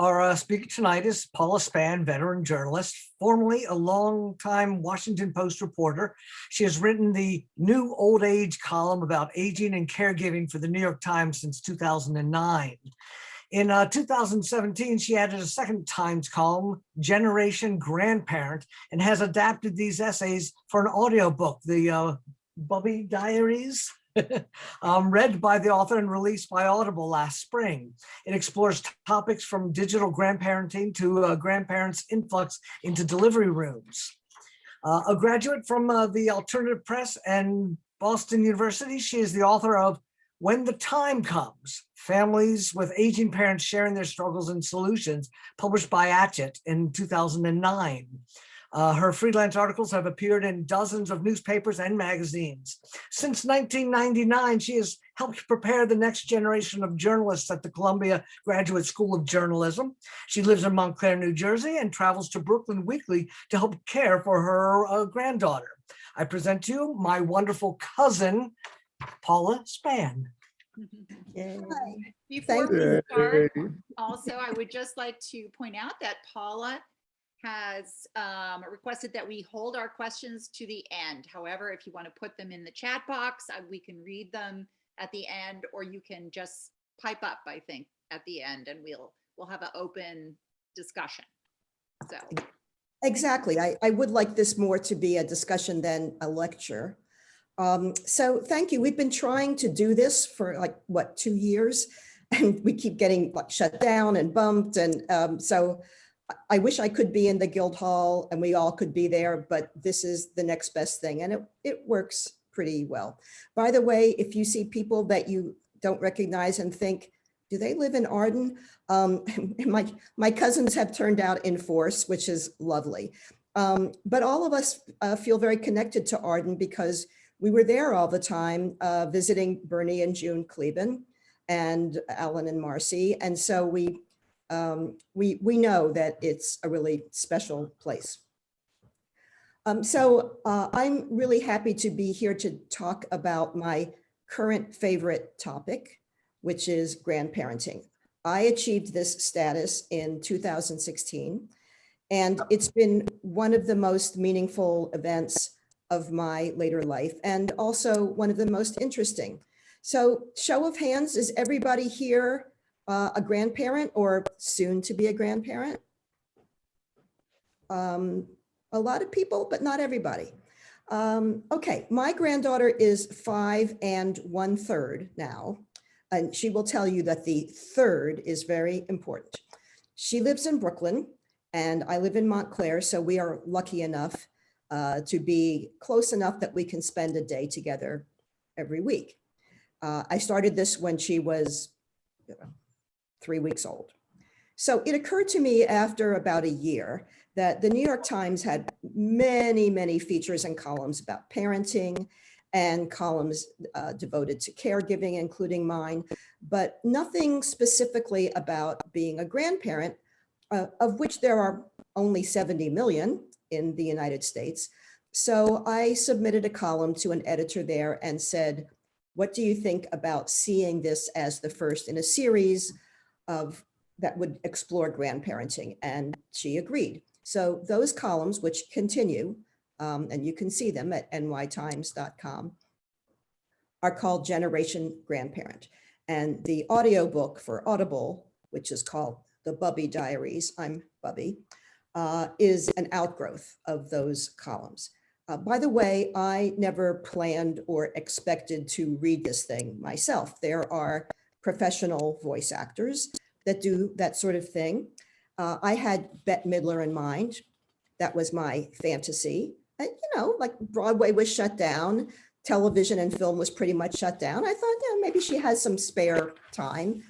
Our speaker tonight is Paula Span, veteran journalist, formerly a longtime Washington Post reporter. She has written the New Old Age column about aging and caregiving for the New York Times since 2009. In 2017, she added a second Times column, Generation Grandparent, and has adapted these essays for an audiobook, the Bubby Diaries, read by the author and released by Audible last spring. It explores topics from digital grandparenting to grandparents' influx into delivery rooms. A graduate from the Alternative Press and Boston University, she is the author of When the Time Comes, Families with Aging Parents Sharing Their Struggles and Solutions, published by Hachette in 2009. Her freelance articles have appeared in dozens of newspapers and magazines. Since 1999, she has helped prepare the next generation of journalists at the Columbia Graduate School of Journalism. She lives in Montclair, New Jersey, and travels to Brooklyn weekly to help care for her granddaughter. I present to you my wonderful cousin, Paula Span. Before we start, also, I would just like to point out that Paula has requested that we hold our questions to the end. However, if you want to put them in the chat box, we can read them at the end, or you can just pipe up, I think, at the end, and we'll have an open discussion. So exactly. I would like this more to be a discussion than a lecture. So thank you. We've been trying to do this for like, what, 2 years, and we keep getting shut down and bumped. And so I wish I could be in the Guildhall and we all could be there, but this is the next best thing. And it works pretty well. By the way, if you see people that you don't recognize and think, do they live in Arden? My cousins have turned out in force, which is lovely. But all of us feel very connected to Arden because we were there all the time visiting Bernie and June Kleben and Alan and Marcy. And so we know that it's a really special place. So I'm really happy to be here to talk about my current favorite topic, which is grandparenting. I achieved this status in 2016, and it's been one of the most meaningful events of my later life, and also one of the most interesting. So show of hands, is everybody here a grandparent or soon to be a grandparent? A lot of people, but not everybody. Okay, my granddaughter is 5 1/3 now, and she will tell you that the third is very important. She lives in Brooklyn and I live in Montclair, so we are lucky enough to be close enough that we can spend a day together every week. I started this when she was 3 weeks old. So it occurred to me after about a year that the New York Times had many, many features and columns about parenting and columns devoted to caregiving, including mine, but nothing specifically about being a grandparent, of which there are only 70 million in the United States. So I submitted a column to an editor there and said, what do you think about seeing this as the first in a series of that would explore grandparenting? And she agreed. So those columns, which continue, and you can see them at nytimes.com, are called Generation Grandparent. And the audiobook for Audible, which is called the Bubby Diaries, I'm Bubby, is an outgrowth of those columns. By the way, I never planned or expected to read this thing myself. There are professional voice actors that do that sort of thing. I had Bette Midler in mind. That was my fantasy. And, like Broadway was shut down, television and film was pretty much shut down. I thought, yeah, maybe she has some spare time.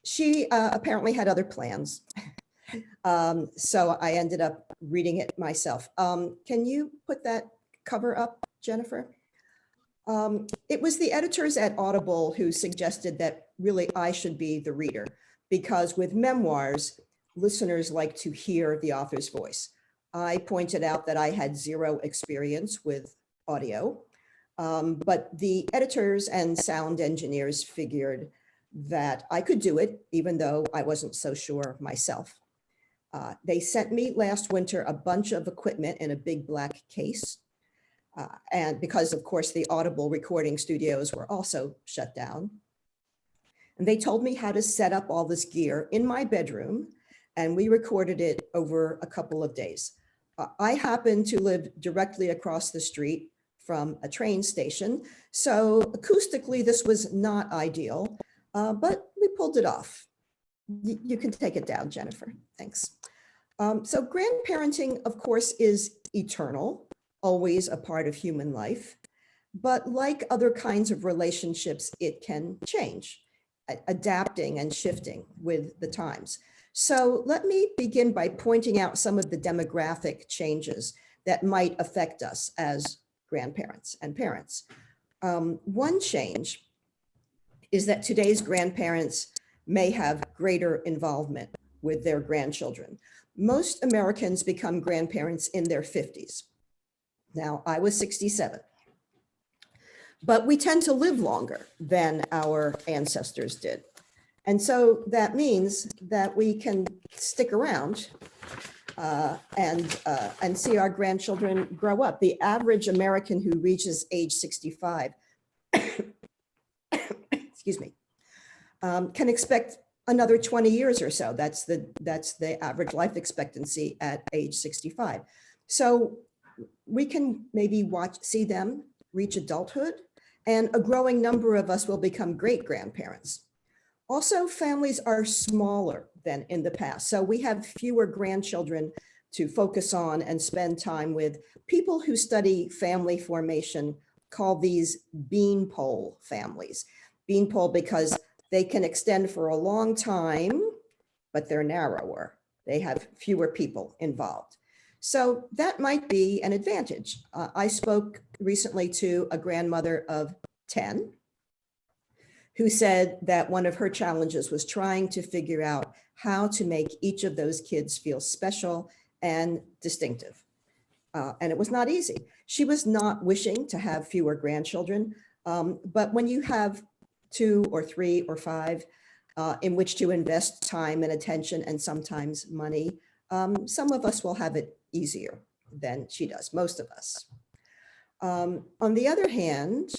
She apparently had other plans. So I ended up reading it myself. Can you put that cover up, Jennifer? It was the editors at Audible who suggested that really I should be the reader, because with memoirs, listeners like to hear the author's voice. I pointed out that I had zero experience with audio, but the editors and sound engineers figured that I could do it, even though I wasn't so sure myself. They sent me last winter a bunch of equipment in a big black case. And because, of course, the Audible recording studios were also shut down. And they told me how to set up all this gear in my bedroom, and we recorded it over a couple of days. I happen to live directly across the street from a train station, so acoustically this was not ideal, but we pulled it off. You can take it down, Jennifer. Thanks. So grandparenting, of course, is eternal, always a part of human life. But like other kinds of relationships, it can change, adapting and shifting with the times. So let me begin by pointing out some of the demographic changes that might affect us as grandparents and parents. One change is that today's grandparents may have greater involvement with their grandchildren. Most Americans become grandparents in their 50s. Now, I was 67, but we tend to live longer than our ancestors did. And so that means that we can stick around and see our grandchildren grow up. The average American who reaches age 65, excuse me, can expect another 20 years or so. That's the average life expectancy at age 65. So we can maybe see them reach adulthood, and a growing number of us will become great grandparents. Also, families are smaller than in the past, so we have fewer grandchildren to focus on and spend time with. People who study family formation call these beanpole families. Beanpole because they can extend for a long time, but they're narrower. They have fewer people involved. So that might be an advantage. I spoke recently to a grandmother of 10 who said that one of her challenges was trying to figure out how to make each of those kids feel special and distinctive. And it was not easy. She was not wishing to have fewer grandchildren, but when you have 2 or 3 or 5 in which to invest time and attention and sometimes money, some of us will have it easier than she does, most of us. On the other hand,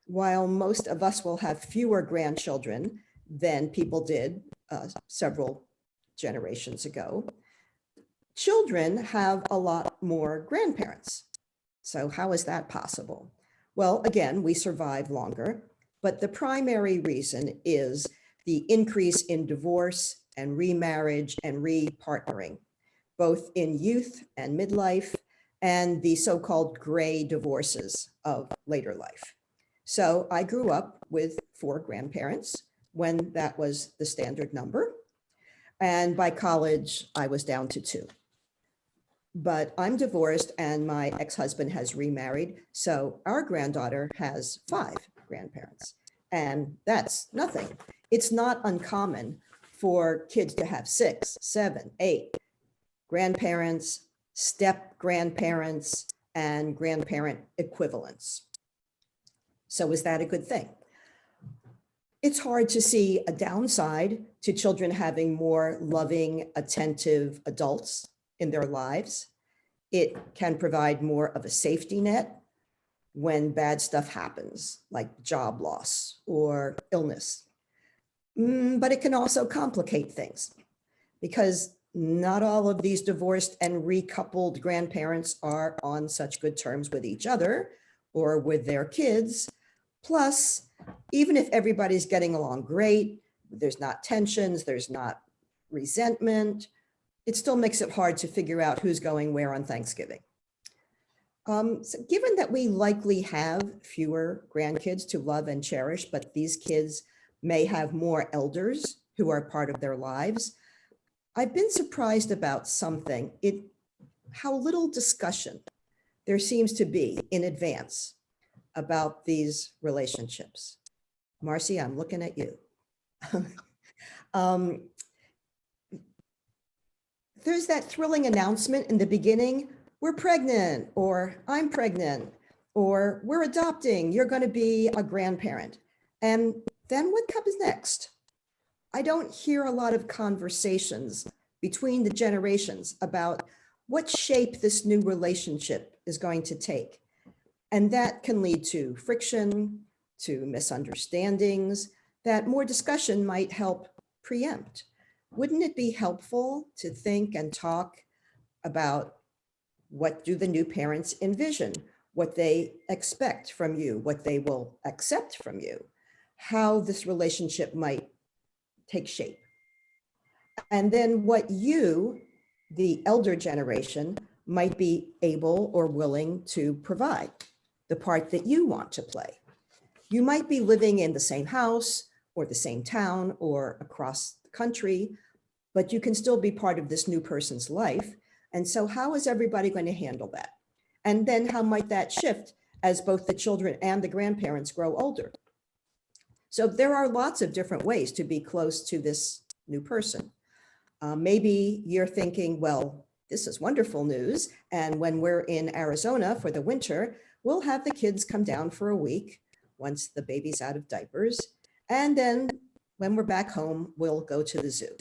while most of us will have fewer grandchildren than people did several generations ago, children have a lot more grandparents. So how is that possible? Well, again, we survive longer, but the primary reason is the increase in divorce and remarriage and repartnering, both in youth and midlife, and the so-called gray divorces of later life. So I grew up with 4 grandparents when that was the standard number. And by college, I was down to 2. But I'm divorced and my ex-husband has remarried. So our granddaughter has 5 grandparents. And that's nothing. It's not uncommon for kids to have 6, 7, 8 grandparents, step grandparents, and grandparent equivalents. So is that a good thing? It's hard to see a downside to children having more loving, attentive adults in their lives. It can provide more of a safety net when bad stuff happens, like job loss or illness. But it can also complicate things because not all of these divorced and recoupled grandparents are on such good terms with each other or with their kids. Plus, even if everybody's getting along great, there's not tensions, there's not resentment, it still makes it hard to figure out who's going where on Thanksgiving. So given that we likely have fewer grandkids to love and cherish, but these kids may have more elders who are part of their lives, I've been surprised about something, how little discussion there seems to be in advance about these relationships. Marcy, I'm looking at you. There's that thrilling announcement in the beginning, we're pregnant, or I'm pregnant, or we're adopting, you're going to be a grandparent. And then what comes next? I don't hear a lot of conversations between the generations about what shape this new relationship is going to take. And that can lead to friction, to misunderstandings, that more discussion might help preempt. Wouldn't it be helpful to think and talk about what do the new parents envision, what they expect from you, what they will accept from you, how this relationship might take shape? And then what you, the elder generation, might be able or willing to provide, the part that you want to play. You might be living in the same house or the same town or across the country, but you can still be part of this new person's life. And so how is everybody going to handle that? And then how might that shift as both the children and the grandparents grow older? So there are lots of different ways to be close to this new person. Maybe you're thinking, well, this is wonderful news. And when we're in Arizona for the winter, we'll have the kids come down for a week once the baby's out of diapers. And then when we're back home, we'll go to the zoo.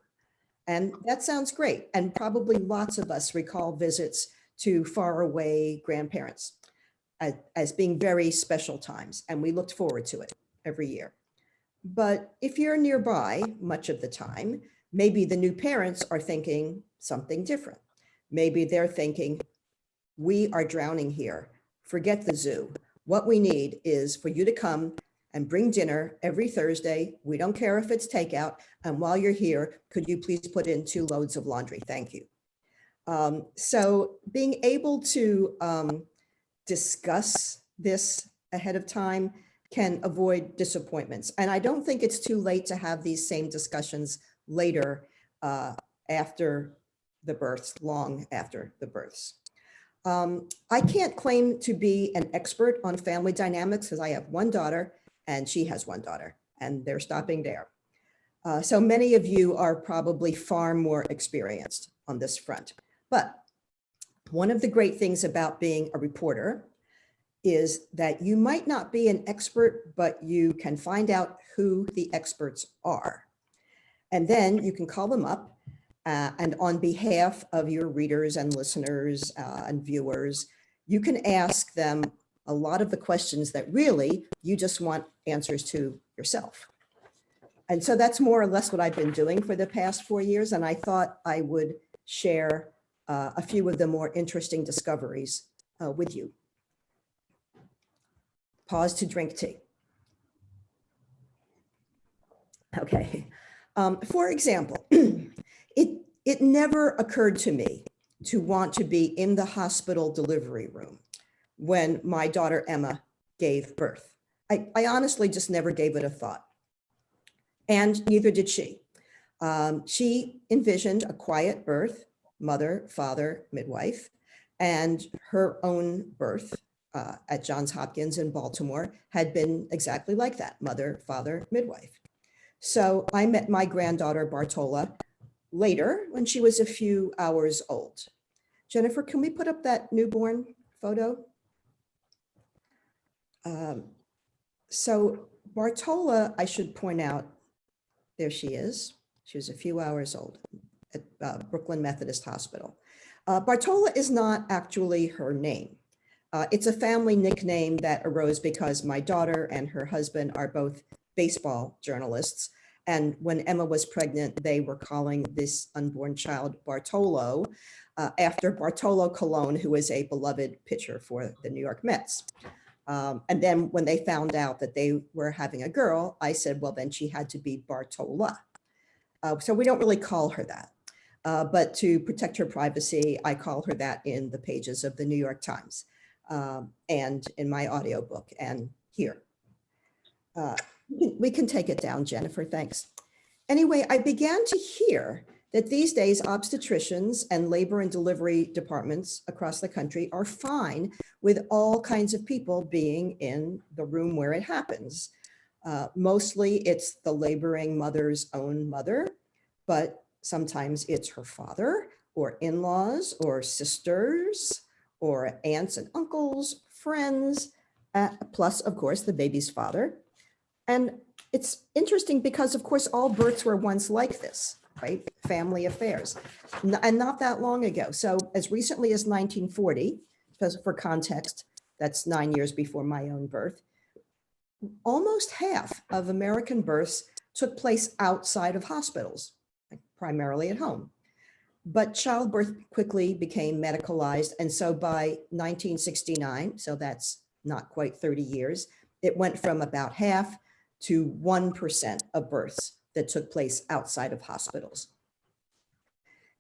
And that sounds great. And probably lots of us recall visits to faraway grandparents as being very special times. And we looked forward to it every year. But if you're nearby much of the time, maybe the new parents are thinking something different. Maybe they're thinking, we are drowning here. Forget the zoo. What we need is for you to come and bring dinner every Thursday. We don't care if it's takeout. And while you're here, could you please put in 2 loads of laundry? Thank you. So being able to discuss this ahead of time can avoid disappointments. And I don't think it's too late to have these same discussions later after the births, long after the births. I can't claim to be an expert on family dynamics because I have one daughter and she has one daughter, and they're stopping there. So many of you are probably far more experienced on this front. But one of the great things about being a reporter is that you might not be an expert, but you can find out who the experts are. And then you can call them up and on behalf of your readers and listeners and viewers, you can ask them a lot of the questions that really you just want answers to yourself. And so that's more or less what I've been doing for the past 4 years. And I thought I would share a few of the more interesting discoveries with you. Pause to drink tea. Okay. For example, it never occurred to me to want to be in the hospital delivery room when my daughter Emma gave birth. I honestly just never gave it a thought. And neither did she. She envisioned a quiet birth, mother, father, midwife, and her own birth at Johns Hopkins in Baltimore had been exactly like that, mother, father, midwife. So I met my granddaughter Bartola later when she was a few hours old. Jennifer, can we put up that newborn photo? So Bartola, I should point out, there she is. She was a few hours old at Brooklyn Methodist Hospital. Bartola is not actually her name. It's a family nickname that arose because my daughter and her husband are both baseball journalists. And when Emma was pregnant, they were calling this unborn child Bartolo after Bartolo Colon, who is a beloved pitcher for the New York Mets. And then when they found out that they were having a girl, I said, well, then she had to be Bartola. So we don't really call her that. But to protect her privacy, I call her that in the pages of the New York Times and in my audiobook and here. We can take it down, Jennifer, thanks. Anyway, I began to hear that these days obstetricians and labor and delivery departments across the country are fine with all kinds of people being in the room where it happens. Mostly it's the laboring mother's own mother, but sometimes it's her father or in-laws or sisters or aunts and uncles, friends, plus of course the baby's father. And it's interesting because, of course, all births were once like this, right? Family affairs, and not that long ago. So as recently as 1940, because for context, that's 9 years before my own birth, almost half of American births took place outside of hospitals, primarily at home. But childbirth quickly became medicalized. And so by 1969, so that's not quite 30 years, it went from about half to 1% of births that took place outside of hospitals.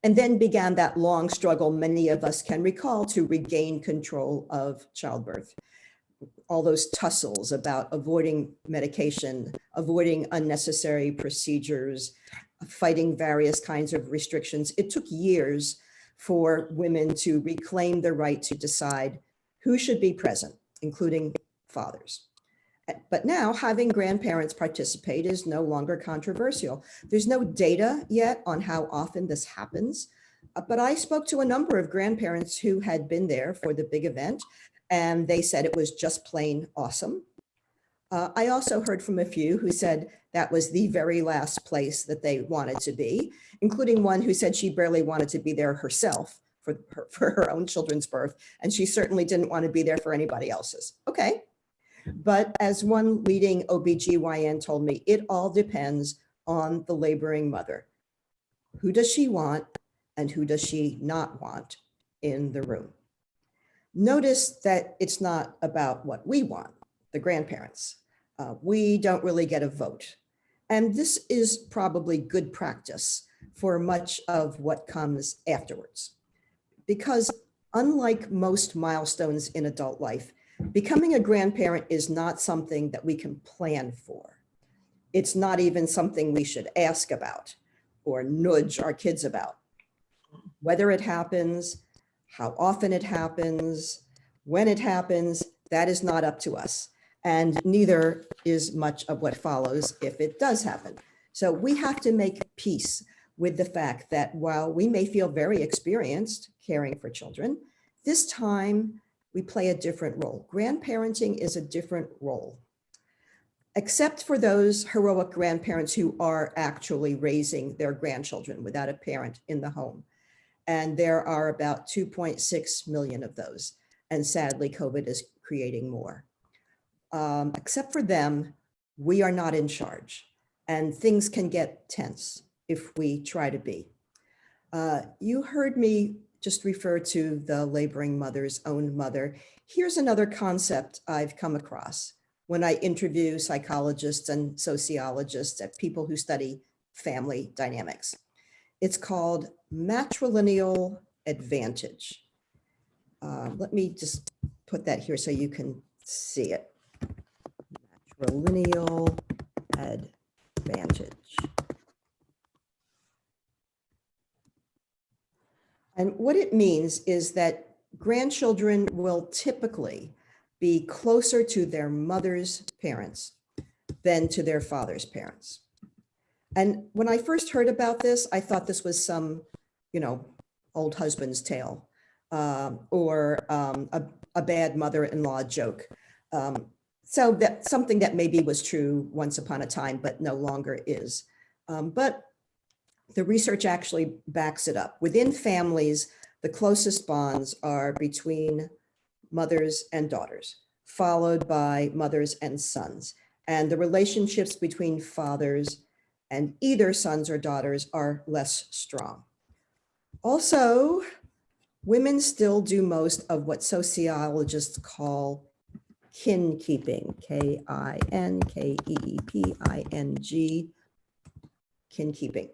And then began that long struggle many of us can recall to regain control of childbirth. All those tussles about avoiding medication, avoiding unnecessary procedures, fighting various kinds of restrictions. It took years for women to reclaim the right to decide who should be present, including fathers. But now having grandparents participate is no longer controversial. There's no data yet on how often this happens, but I spoke to a number of grandparents who had been there for the big event, and they said it was just plain awesome. I also heard from a few who said that was the very last place that they wanted to be, including one who said she barely wanted to be there herself for her own children's birth, and she certainly didn't want to be there for anybody else's. Okay. But as one leading OBGYN told me, it all depends on the laboring mother. Who does she want and who does she not want in the room? Notice that it's not about what we want, the grandparents. We don't really get a vote. And this is probably good practice for much of what comes afterwards. Because unlike most milestones in adult life, becoming a grandparent is not something that we can plan for. It's not even something we should ask about or nudge our kids about. Whether it happens, how often it happens, when it happens, that is not up to us. And neither is much of what follows if it does happen. So we have to make peace with the fact that while we may feel very experienced caring for children, this time we play a different role. Grandparenting is a different role, except for those heroic grandparents who are actually raising their grandchildren without a parent in the home. And there are about 2.6 million of those. And sadly, COVID is creating more. Except for them, we are not in charge, and things can get tense if we try to be. You heard me just refer to the laboring mother's own mother. Here's another concept I've come across when I interview psychologists and sociologists and people who study family dynamics. It's called matrilineal advantage. Let me just put that here so you can see it. Matrilineal advantage. And what it means is that grandchildren will typically be closer to their mother's parents than to their father's parents. And when I first heard about this, I thought this was some, old husband's tale or a bad mother-in-law joke. So that's something that maybe was true once upon a time, but no longer is. But the research actually backs it up. Within families, the closest bonds are between mothers and daughters, followed by mothers and sons. And the relationships between fathers and either sons or daughters are less strong. Also, women still do most of what sociologists call kin keeping, K-I-N-K-E-E-P-I-N-G, kin keeping.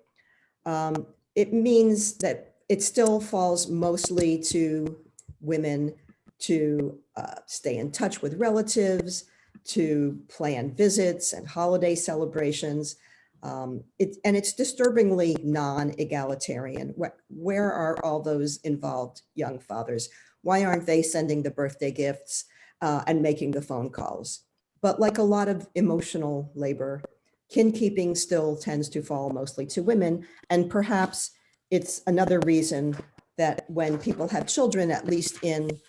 It means that it still falls mostly to women to stay in touch with relatives, to plan visits and holiday celebrations. And it's disturbingly non-egalitarian. Where are all those involved young fathers? Why aren't they sending the birthday gifts and making the phone calls? But like a lot of emotional labor, kin keeping still tends to fall mostly to women. And perhaps it's another reason that when people have children, at least in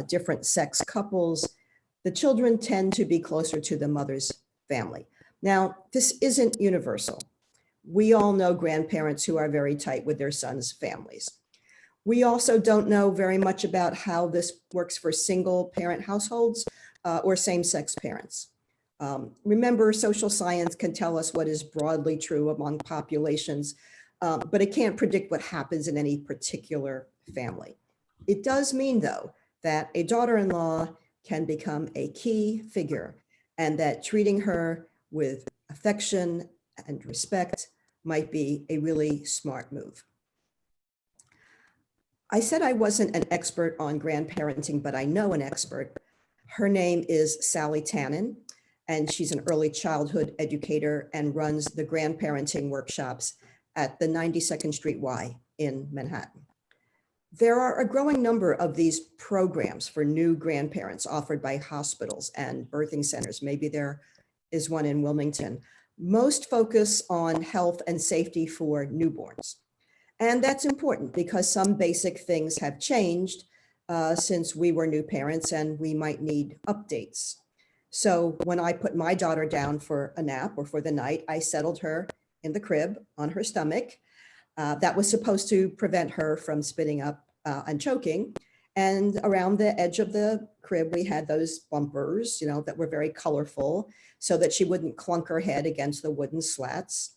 different sex couples, the children tend to be closer to the mother's family. Now, this isn't universal. We all know grandparents who are very tight with their sons' families. We also don't know very much about how this works for single parent households or same-sex parents. Remember, social science can tell us what is broadly true among populations, but it can't predict what happens in any particular family. It does mean, though, that a daughter-in-law can become a key figure, and that treating her with affection and respect might be a really smart move. I said I wasn't an expert on grandparenting, but I know an expert. Her name is Sally Tannen, and she's an early childhood educator and runs the grandparenting workshops at the 92nd Street Y in Manhattan. There are a growing number of these programs for new grandparents offered by hospitals and birthing centers. Maybe there is one in Wilmington. Most focus on health and safety for newborns. And that's important because some basic things have changed since we were new parents, and we might need updates. So when I put my daughter down for a nap or for the night, I settled her in the crib on her stomach. That was supposed to prevent her from spitting up and choking. And around the edge of the crib, we had those bumpers, that were very colorful so that she wouldn't clunk her head against the wooden slats.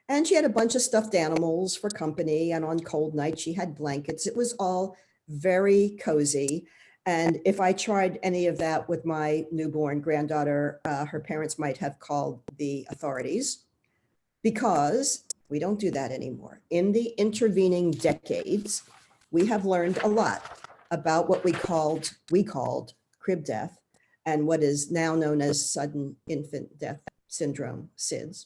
And she had a bunch of stuffed animals for company. And on cold nights, she had blankets. It was all very cozy. And if I tried any of that with my newborn granddaughter, her parents might have called the authorities, because we don't do that anymore. In the intervening decades, we have learned a lot about what we called crib death and what is now known as sudden infant death syndrome, SIDS.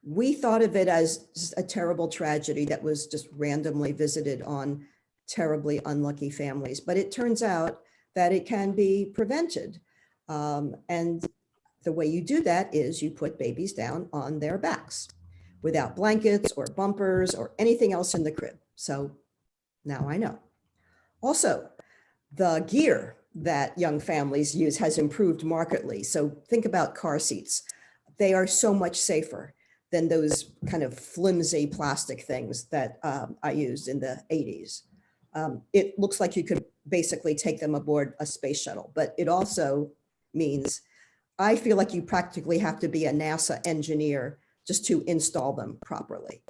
We thought of it as just a terrible tragedy that was just randomly visited on terribly unlucky families, but it turns out that it can be prevented. And the way you do that is you put babies down on their backs without blankets or bumpers or anything else in the crib. So now I know. Also, the gear that young families use has improved markedly. So think about car seats. They are so much safer than those kind of flimsy plastic things that I used in the 80s. It looks like you could basically take them aboard a space shuttle, but it also means I feel like you practically have to be a NASA engineer just to install them properly.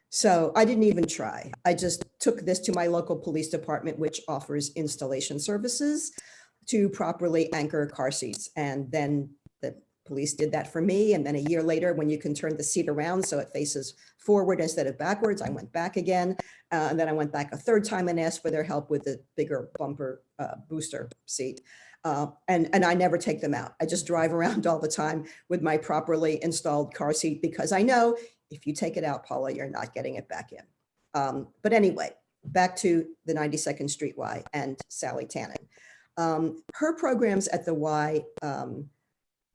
So I didn't even try. I just took this to my local police department, which offers installation services to properly anchor car seats. And then the police did that for me. And then a year later, when you can turn the seat around so it faces forward instead of backwards, I went back again. And then I went back a third time and asked for their help with the bigger bumper booster seat. And I never take them out. I just drive around all the time with my properly installed car seat, because I know if you take it out, Paula, you're not getting it back in. But anyway, back to the 92nd Street Y and Sally Tannen. Her programs at the Y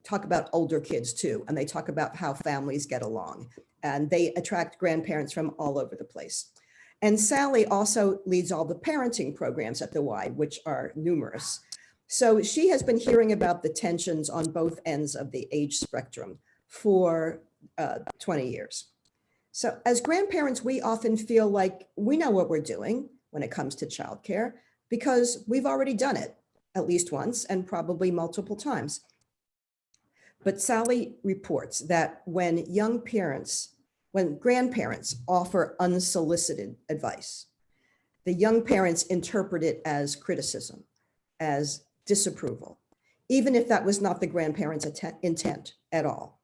talk about older kids too, and they talk about how families get along, and they attract grandparents from all over the place. And Sally also leads all the parenting programs at the Y, which are numerous. So she has been hearing about the tensions on both ends of the age spectrum for 20 years. So as grandparents, we often feel like we know what we're doing when it comes to childcare because we've already done it at least once and probably multiple times. But Sally reports that when grandparents offer unsolicited advice, the young parents interpret it as criticism, as disapproval, even if that was not the grandparents' intent at all.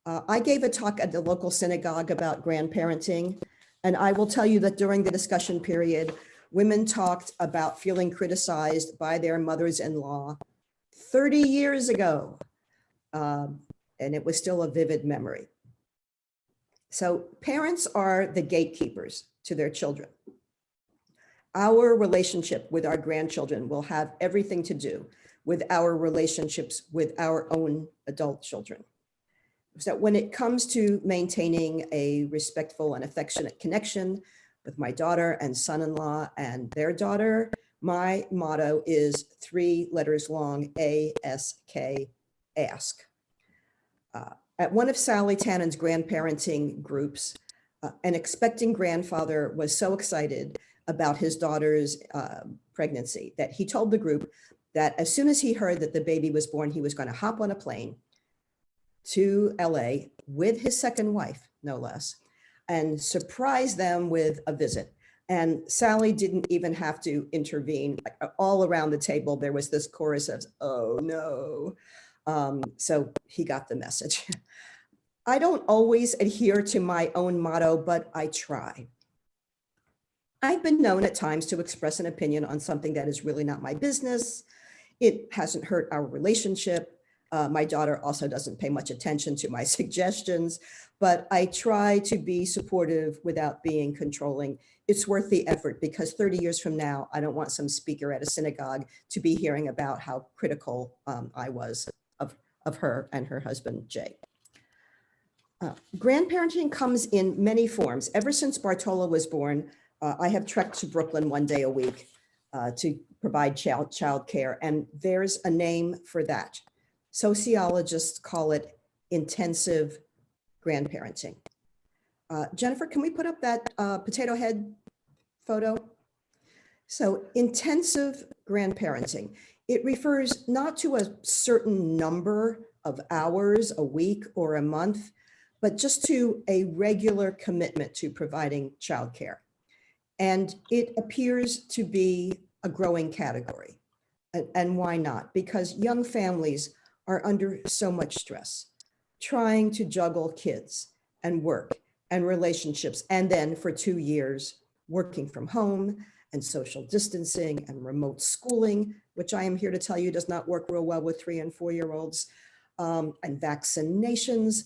I gave a talk at the local synagogue about grandparenting, and I will tell you that during the discussion period, women talked about feeling criticized by their mothers-in-law 30 years ago, and it was still a vivid memory. So parents are the gatekeepers to their children. Our relationship with our grandchildren will have everything to do with our relationships with our own adult children. So when it comes to maintaining a respectful and affectionate connection with my daughter and son-in-law and their daughter, my motto is 3 letters long, ASK, ask. At one of Sally Tannen's grandparenting groups, an expecting grandfather was so excited about his daughter's pregnancy that he told the group that as soon as he heard that the baby was born, he was going to hop on a plane to LA with his second wife, no less, and surprise them with a visit. And Sally didn't even have to intervene. All around the table, there was this chorus of, oh no. So he got the message. I don't always adhere to my own motto, but I try. I've been known at times to express an opinion on something that is really not my business. It hasn't hurt our relationship. My daughter also doesn't pay much attention to my suggestions, but I try to be supportive without being controlling. It's worth the effort because 30 years from now, I don't want some speaker at a synagogue to be hearing about how critical I was of her and her husband, Jay. Grandparenting comes in many forms. Ever since Bartola was born, I have trekked to Brooklyn one day a week to provide child care, and there's a name for that. Sociologists call it intensive grandparenting. Jennifer, can we put up that potato head photo? So intensive grandparenting, it refers not to a certain number of hours a week or a month, but just to a regular commitment to providing childcare. And it appears to be a growing category. And why not? Because young families are under so much stress, trying to juggle kids and work and relationships, and then for 2 years, working from home and social distancing and remote schooling, which I am here to tell you does not work real well with 3 and 4-year-olds, and vaccinations.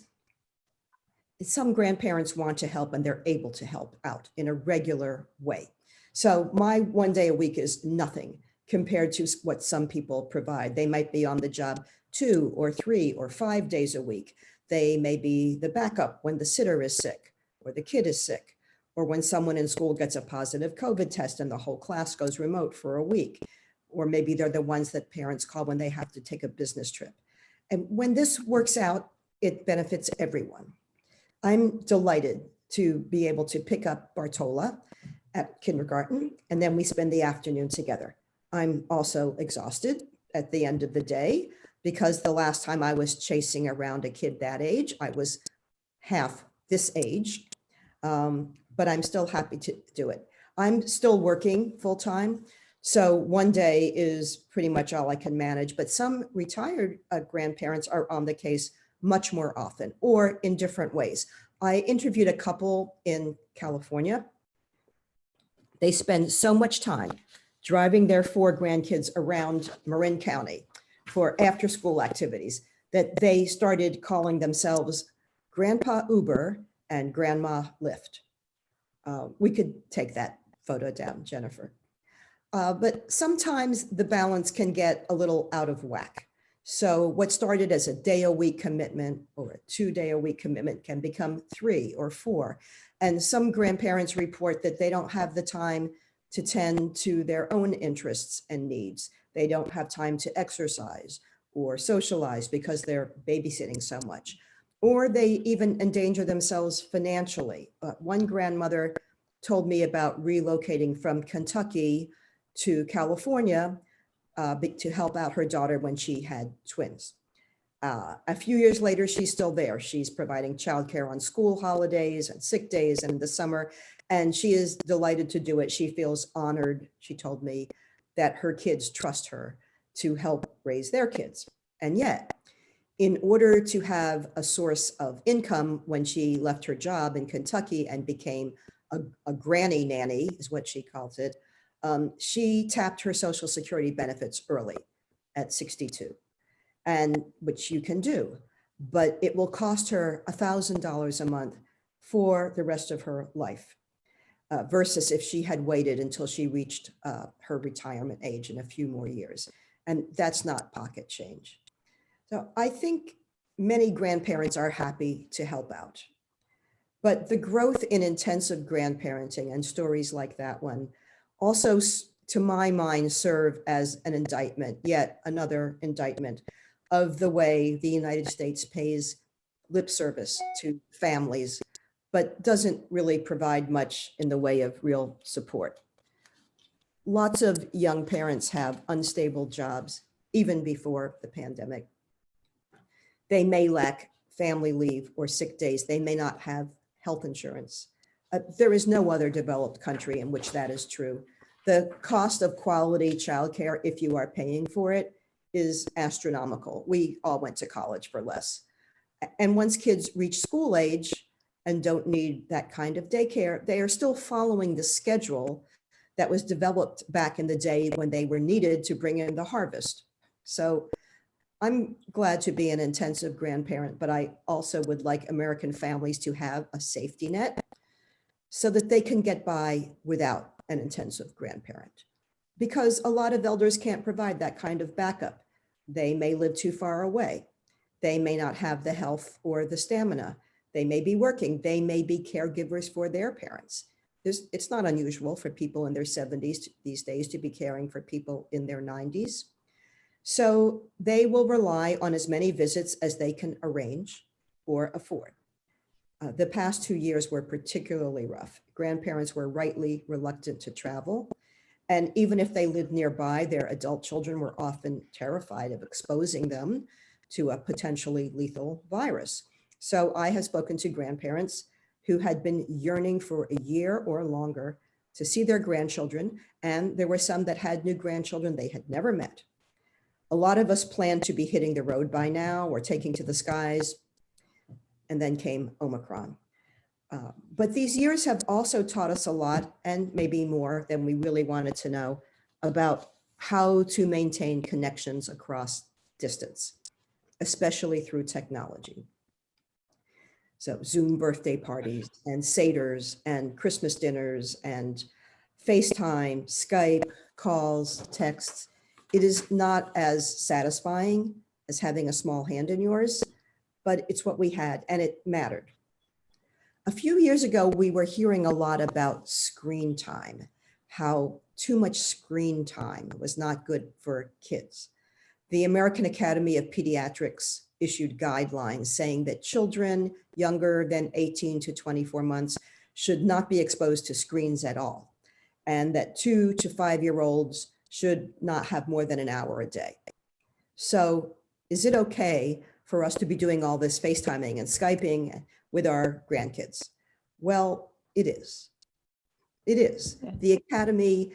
Some grandparents want to help and they're able to help out in a regular way. So my 1 day a week is nothing compared to what some people provide. They might be on the job 2 or 3 or 5 days a week. They may be the backup when the sitter is sick or the kid is sick, or when someone in school gets a positive COVID test and the whole class goes remote for a week. Or maybe they're the ones that parents call when they have to take a business trip. And when this works out, it benefits everyone. I'm delighted to be able to pick up Bartola at kindergarten, and then we spend the afternoon together. I'm also exhausted at the end of the day because the last time I was chasing around a kid that age, I was half this age, but I'm still happy to do it. I'm still working full time, so 1 day is pretty much all I can manage, but some retired grandparents are on the case much more often or in different ways. I interviewed a couple in California. They spend so much time driving their 4 grandkids around Marin County for after school activities that they started calling themselves Grandpa Uber and Grandma Lyft. We could take that photo down, Jennifer. But sometimes the balance can get a little out of whack. So what started as a day-a-week commitment or a 2-day-a-week commitment can become 3 or 4. And some grandparents report that they don't have the time to tend to their own interests and needs. They don't have time to exercise or socialize because they're babysitting so much. Or they even endanger themselves financially. One grandmother told me about relocating from Kentucky to California to help out her daughter when she had twins. A few years later, she's still there. She's providing childcare on school holidays and sick days and in the summer, and she is delighted to do it. She feels honored, she told me, that her kids trust her to help raise their kids. And yet, in order to have a source of income when she left her job in Kentucky and became a granny nanny, is what she calls it, she tapped her Social Security benefits early at 62, and which you can do, but it will cost her $1,000 a month for the rest of her life, versus if she had waited until she reached her retirement age in a few more years. And that's not pocket change. So I think many grandparents are happy to help out, but the growth in intensive grandparenting and stories like that one also, to my mind, serve as an indictment, yet another indictment of the way the United States pays lip service to families, but doesn't really provide much in the way of real support. Lots of young parents have unstable jobs, even before the pandemic. They may lack family leave or sick days. They may not have health insurance. There is no other developed country in which that is true. The cost of quality childcare, if you are paying for it, is astronomical. We all went to college for less. And once kids reach school age and don't need that kind of daycare, they are still following the schedule that was developed back in the day when they were needed to bring in the harvest. So I'm glad to be an intensive grandparent, but I also would like American families to have a safety net so that they can get by without an intensive grandparent. Because a lot of elders can't provide that kind of backup. They may live too far away. They may not have the health or the stamina. They may be working. They may be caregivers for their parents. It's not unusual for people in their 70s these days to be caring for people in their 90s. So they will rely on as many visits as they can arrange or afford. The past 2 years were particularly rough. Grandparents were rightly reluctant to travel. And even if they lived nearby, their adult children were often terrified of exposing them to a potentially lethal virus. So I have spoken to grandparents who had been yearning for a year or longer to see their grandchildren. And there were some that had new grandchildren they had never met. A lot of us planned to be hitting the road by now or taking to the skies. And then came Omicron. But these years have also taught us a lot, and maybe more than we really wanted to know, about how to maintain connections across distance, especially through technology. So Zoom birthday parties and Seders and Christmas dinners and FaceTime, Skype, calls, texts. It is not as satisfying as having a small hand in yours, but it's what we had and it mattered. A few years ago, we were hearing a lot about screen time, how too much screen time was not good for kids. The American Academy of Pediatrics issued guidelines saying that children younger than 18 to 24 months should not be exposed to screens at all, and that 2 to 5-year-olds should not have more than an hour a day. So is it okay for us to be doing all this FaceTiming and Skyping with our grandkids? Well, it is. It is. The Academy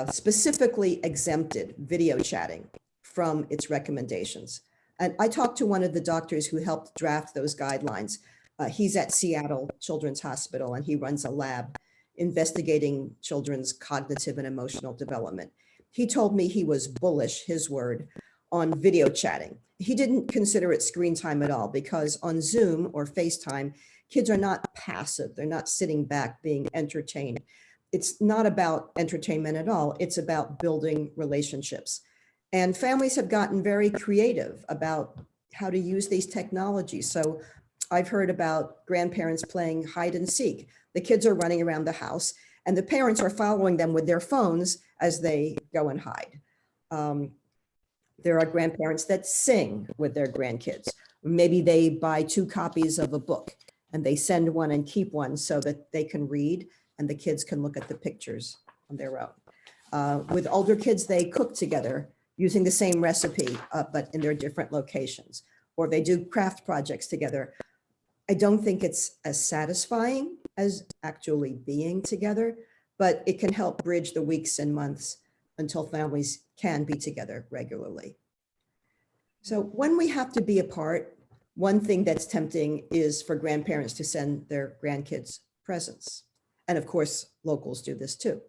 specifically exempted video chatting from its recommendations. And I talked to one of the doctors who helped draft those guidelines. He's at Seattle Children's Hospital, and he runs a lab investigating children's cognitive and emotional development. He told me he was bullish, his word, on video chatting. He didn't consider it screen time at all because on Zoom or FaceTime, kids are not passive. They're not sitting back being entertained. It's not about entertainment at all. It's about building relationships. And families have gotten very creative about how to use these technologies. So I've heard about grandparents playing hide and seek. The kids are running around the house and the parents are following them with their phones as they go and hide. There are grandparents that sing with their grandkids. Maybe they buy 2 copies of a book and they send one and keep one so that they can read and the kids can look at the pictures on their own. With older kids, they cook together using the same recipe, but in their different locations, or they do craft projects together. I don't think it's as satisfying as actually being together, but it can help bridge the weeks and months until families can be together regularly. So when we have to be apart, one thing that's tempting is for grandparents to send their grandkids presents. And of course, locals do this too.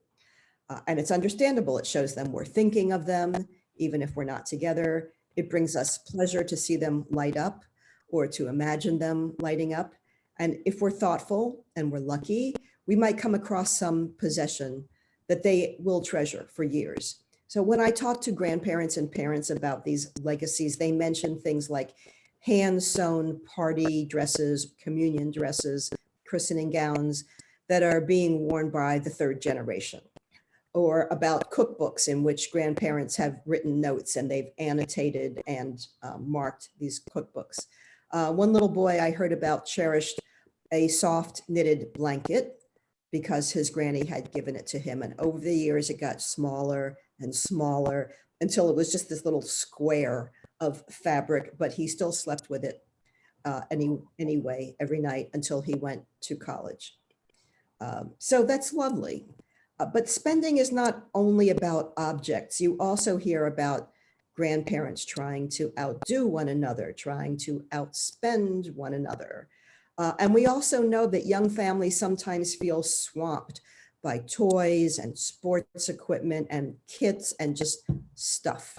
And it's understandable. It shows them we're thinking of them, even if we're not together. It brings us pleasure to see them light up or to imagine them lighting up. And if we're thoughtful and we're lucky, we might come across some possession that they will treasure for years. So when I talk to grandparents and parents about these legacies, they mention things like hand-sewn party dresses, communion dresses, christening gowns that are being worn by the 3rd generation, or about cookbooks in which grandparents have written notes and they've annotated and marked these cookbooks. One little boy I heard about cherished a soft knitted blanket because his granny had given it to him. And over the years, it got smaller and smaller until it was just this little square of fabric, but he still slept with it anyway every night until he went to college. So that's lovely. But spending is not only about objects. You also hear about grandparents trying to outdo one another, trying to outspend one another. And we also know that young families sometimes feel swamped by toys and sports equipment and kits and just stuff.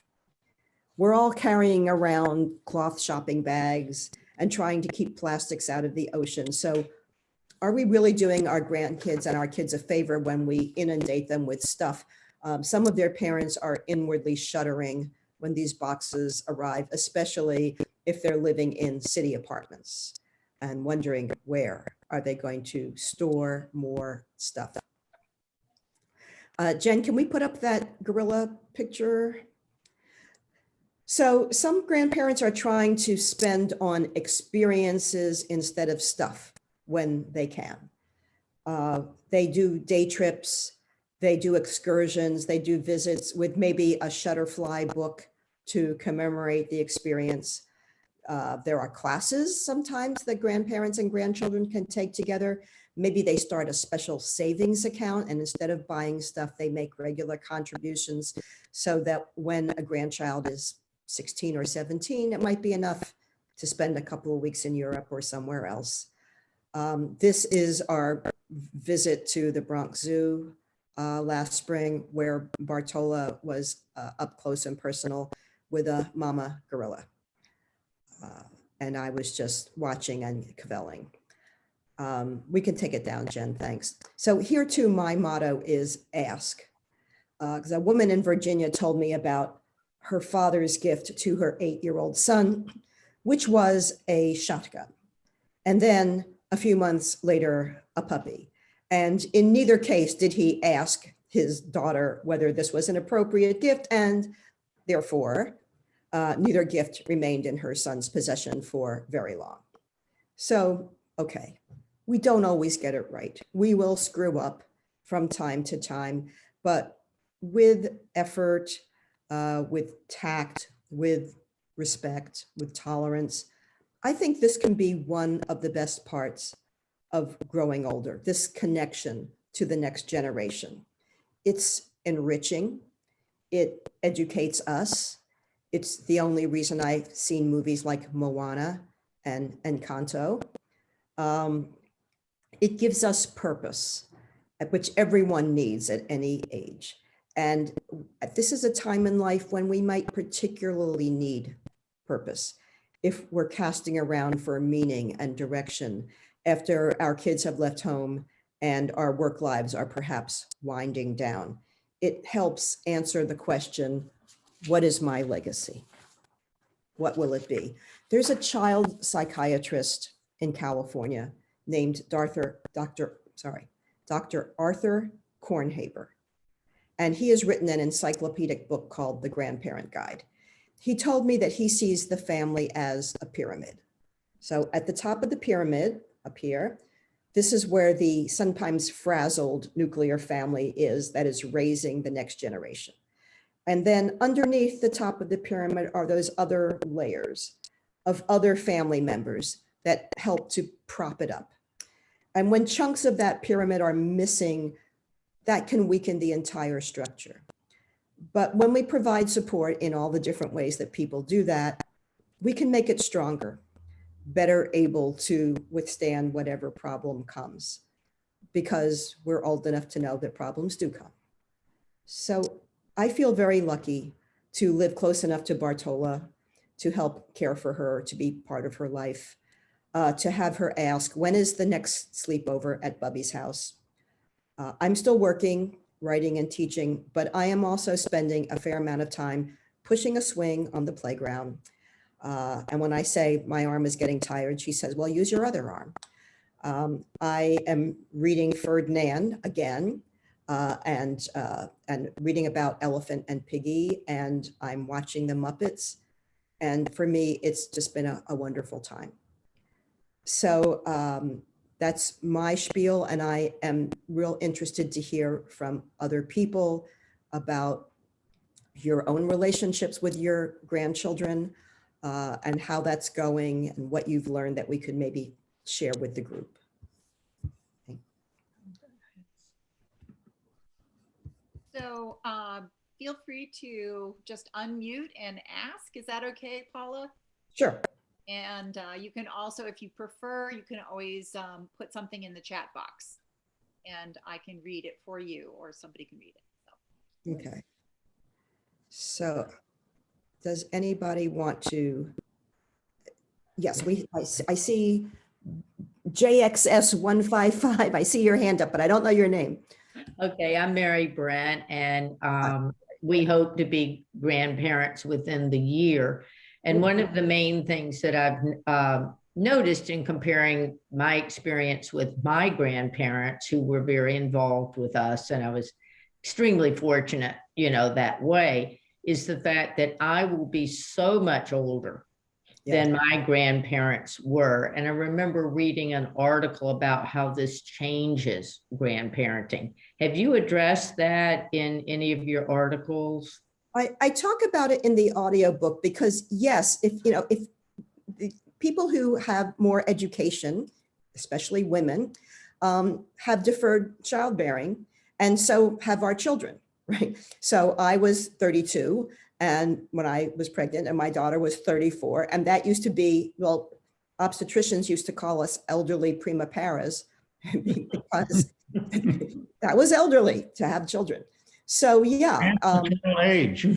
We're all carrying around cloth shopping bags and trying to keep plastics out of the ocean. So are we really doing our grandkids and our kids a favor when we inundate them with stuff? Some of their parents are inwardly shuddering when these boxes arrive, especially if they're living in city apartments and wondering where are they going to store more stuff. Jen, can we put up that gorilla picture? So some grandparents are trying to spend on experiences instead of stuff when they can. They do day trips, they do excursions, they do visits with maybe a Shutterfly book to commemorate the experience. There are classes sometimes that grandparents and grandchildren can take together. Maybe they start a special savings account, and instead of buying stuff, they make regular contributions so that when a grandchild is 16 or 17, it might be enough to spend a couple of weeks in Europe or somewhere else. This is our visit to the Bronx Zoo last spring, where Bartola was up close and personal with a mama gorilla. And I was just watching and cavelling. We can take it down, Jen, thanks. So here too, my motto is ask. Because a woman in Virginia told me about her father's gift to her 8-year-old son, which was a shotgun. And then a few months later, a puppy. And in neither case did he ask his daughter whether this was an appropriate gift, and therefore, neither gift remained in her son's possession for very long. So, okay, we don't always get it right. We will screw up from time to time, but with effort, with tact, with respect, with tolerance, I think this can be one of the best parts of growing older, this connection to the next generation. It's enriching. It educates us. It's the only reason I've seen movies like Moana and Encanto. It gives us purpose, which everyone needs at any age. And this is a time in life when we might particularly need purpose. If we're casting around for meaning and direction after our kids have left home and our work lives are perhaps winding down, it helps answer the question, what is my legacy? What will it be? There's a child psychiatrist in California named Dr. Arthur Kornhaber. And he has written an encyclopedic book called The Grandparent Guide. He told me that he sees the family as a pyramid. So at the top of the pyramid, up here, this is where the sometimes frazzled nuclear family is that is raising the next generation. And then underneath the top of the pyramid are those other layers of other family members that help to prop it up. And when chunks of that pyramid are missing, that can weaken the entire structure. But when we provide support in all the different ways that people do that, we can make it stronger, better able to withstand whatever problem comes, because we're old enough to know that problems do come. So I feel very lucky to live close enough to Bartola, to help care for her, to be part of her life, to have her ask, when is the next sleepover at Bubby's house? I'm still working, writing and teaching, but I am also spending a fair amount of time pushing a swing on the playground. And when I say my arm is getting tired, she says, well, use your other arm. I am reading Ferdinand again, and reading about Elephant and Piggy, and I'm watching the Muppets. And for me, it's just been a wonderful time. So that's my spiel, and I am real interested to hear from other people about your own relationships with your grandchildren and how that's going and what you've learned that we could maybe share with the group. So feel free to just unmute and ask. Is that okay, Paula? Sure. And you can also, if you prefer, you can always put something in the chat box and I can read it for you, or somebody can read it. So. Okay. So does anybody want to? Yes, I see JXS155. I see your hand up, but I don't know your name. Okay, I'm Mary Brent, and we hope to be grandparents within the year. And one of the main things that I've noticed in comparing my experience with my grandparents, who were very involved with us, and I was extremely fortunate, that way, is the fact that I will be so much older than my grandparents were. And I remember reading an article about how this changes grandparenting. Have you addressed that in any of your articles? I talk about it in the audiobook because yes, if the people who have more education, especially women, have deferred childbearing, and so have our children, right? So I was 32 and when I was pregnant, and my daughter was 34, and that used to be, well, obstetricians used to call us elderly prima paras because that was elderly to have children. So yeah, Age.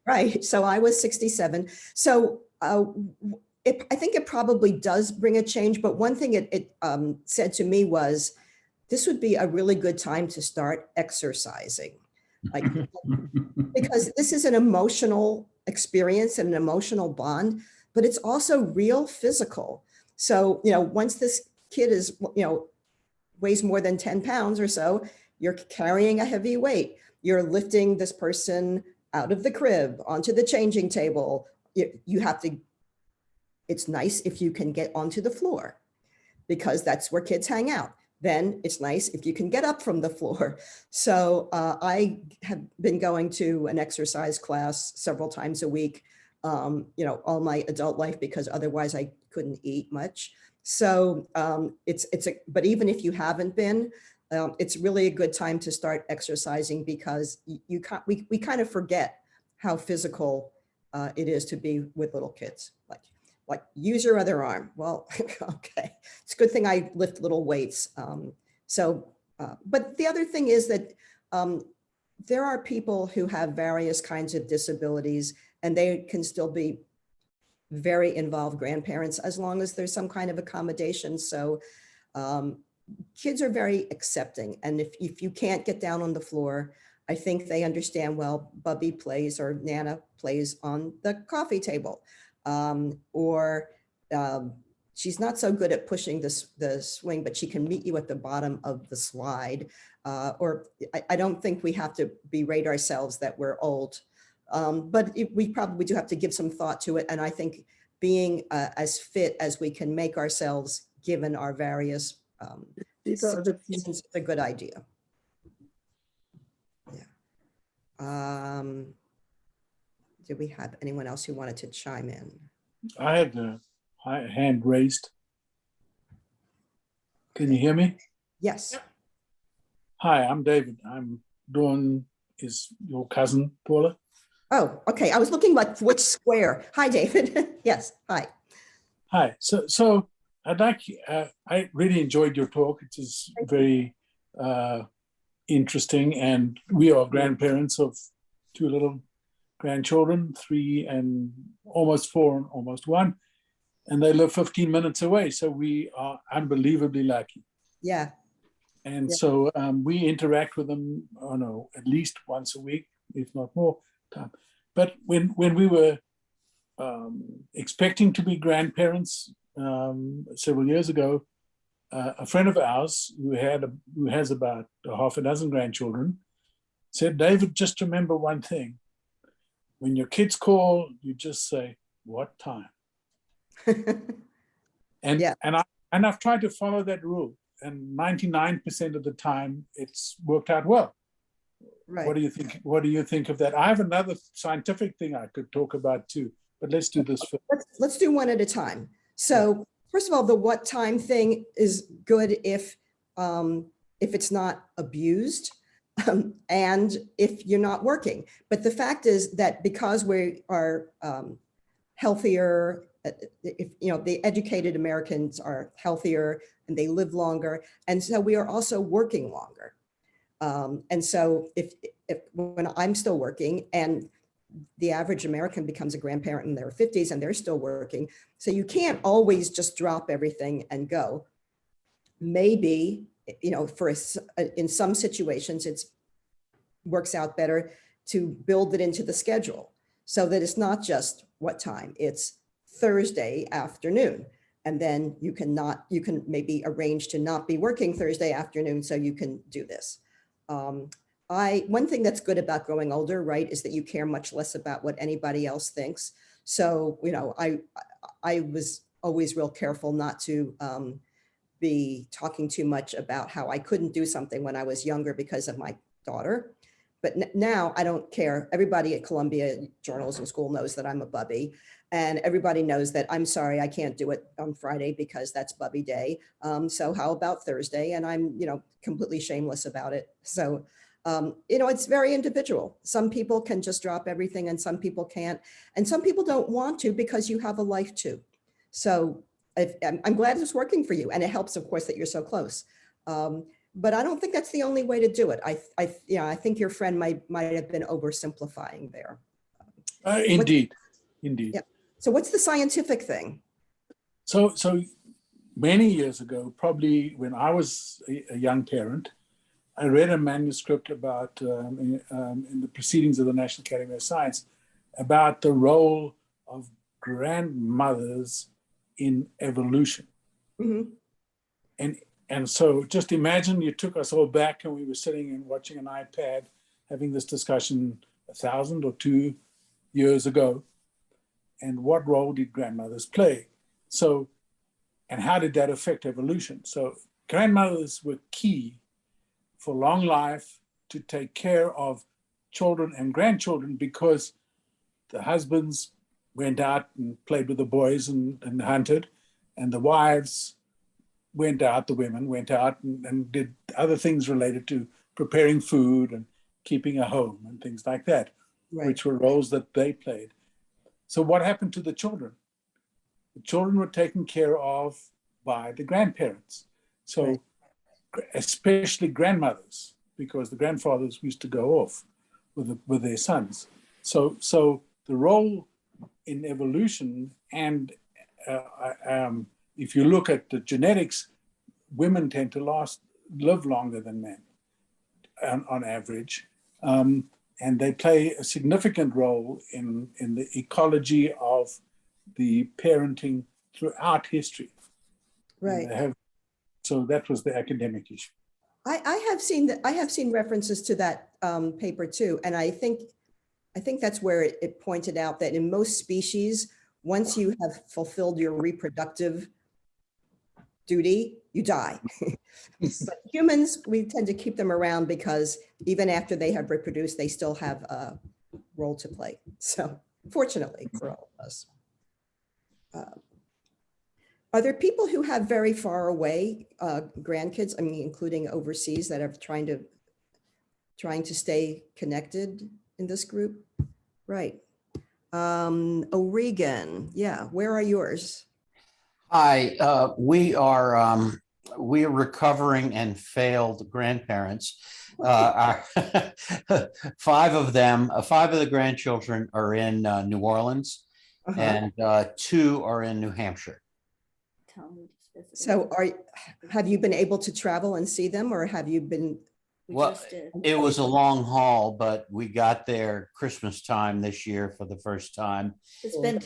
right. So I was 67. So I think it probably does bring a change. But one thing it said to me was, this would be a really good time to start exercising, because this is an emotional experience and an emotional bond, but it's also real physical. So once this kid is weighs more than 10 pounds or so, you're carrying a heavy weight. You're lifting this person out of the crib onto the changing table. You have to, it's nice if you can get onto the floor because that's where kids hang out. Then it's nice if you can get up from the floor. So I have been going to an exercise class several times a week, all my adult life, because otherwise I couldn't eat much. So but even if you haven't been, it's really a good time to start exercising because we kind of forget how physical it is to be with little kids. Like use your other arm. Well, okay, it's a good thing I lift little weights. But the other thing is that there are people who have various kinds of disabilities, and they can still be very involved grandparents as long as there's some kind of accommodation. So kids are very accepting. And if you can't get down on the floor, I think they understand, well, Bubby plays or Nana plays on the coffee table. She's not so good at pushing the swing, but she can meet you at the bottom of the slide. I don't think we have to berate ourselves that we're old, but we probably do have to give some thought to it. And I think being as fit as we can make ourselves, given our various situations, is a good idea. Yeah. Do we have anyone else who wanted to chime in? I had a hand raised. Can you hear me? Yes. Hi, I'm David. I'm Dawn is your cousin, Paula. Oh, okay. I was looking like which square. Hi, David. Yes. Hi. Hi. So I'd like, I really enjoyed your talk. It is very interesting. And we are grandparents of two little grandchildren, 3 and almost 4 and almost 1. And they live 15 minutes away. So we are unbelievably lucky. Yeah. And so we interact with them, at least once a week, if not more time. But when we were expecting to be grandparents several years ago, a friend of ours who has about half a dozen grandchildren said, David, just remember one thing. When your kids call, you just say, what time? And Yeah. I've tried to follow that rule, and 99% of the time it's worked out well. Right. What do you think? What do you think of that? I have another scientific thing I could talk about too, but let's do this first. Let's do one at a time. So first of all, the what time thing is good if it's not abused and if you're not working. But the fact is that because we are healthier, if the educated Americans are healthier and they live longer, and so we are also working longer. And so if when I'm still working and the average American becomes a grandparent in their 50s and they're still working, so you can't always just drop everything and go. Maybe, in some situations, it's works out better to build it into the schedule so that it's not just what time, it's Thursday afternoon. And then you can maybe arrange to not be working Thursday afternoon so you can do this. One thing that's good about growing older, right, is that you care much less about what anybody else thinks. So, I was always real careful not to be talking too much about how I couldn't do something when I was younger because of my daughter. But now I don't care. Everybody at Columbia Journalism School knows that I'm a Bubby. And everybody knows that I'm sorry, I can't do it on Friday because that's Bubby Day. So how about Thursday? And I'm, completely shameless about it. So, it's very individual. Some people can just drop everything and some people can't. And some people don't want to because you have a life too. So I'm glad it's working for you. And it helps, of course, that you're so close. But I don't think that's the only way to do it. I think your friend might have been oversimplifying there. Indeed. Yeah. So what's the scientific thing? So many years ago, probably when I was a young parent, I read a manuscript about in the Proceedings of the National Academy of Science about the role of grandmothers in evolution. Mm-hmm. And so just imagine you took us all back and we were sitting and watching an iPad, having this discussion 1,000 or 2 years ago. And what role did grandmothers play? So, and how did that affect evolution? So grandmothers were key for long life to take care of children and grandchildren because the husbands went out and played with the boys and hunted, and the wives went out, the women went out and did other things related to preparing food and keeping a home and things like that, Right. which were roles that they played. So what happened to the children? The children were taken care of by the grandparents. So Right. Especially grandmothers, because the grandfathers used to go off with their sons. So the role in evolution, and if you look at the genetics, women tend to live longer than men on average. And they play a significant role in the ecology of the parenting throughout history. Right. So that was the academic issue. I have seen references to that paper too, and I think that's where it pointed out that in most species, once you have fulfilled your reproductive duty, you die. But humans, we tend to keep them around because even after they have reproduced, they still have a role to play. So fortunately for all of us. Are there people who have very far away grandkids, I mean, including overseas, that are trying to stay connected in this group? Right. O'Regan, yeah, where are yours? Hi, we are recovering and failed grandparents. Five of the grandchildren are in New Orleans, and 2 are in New Hampshire. So have you been able to travel and see them, or have you been? Well, it was a long haul, but we got there Christmas time this year for the first time. It's been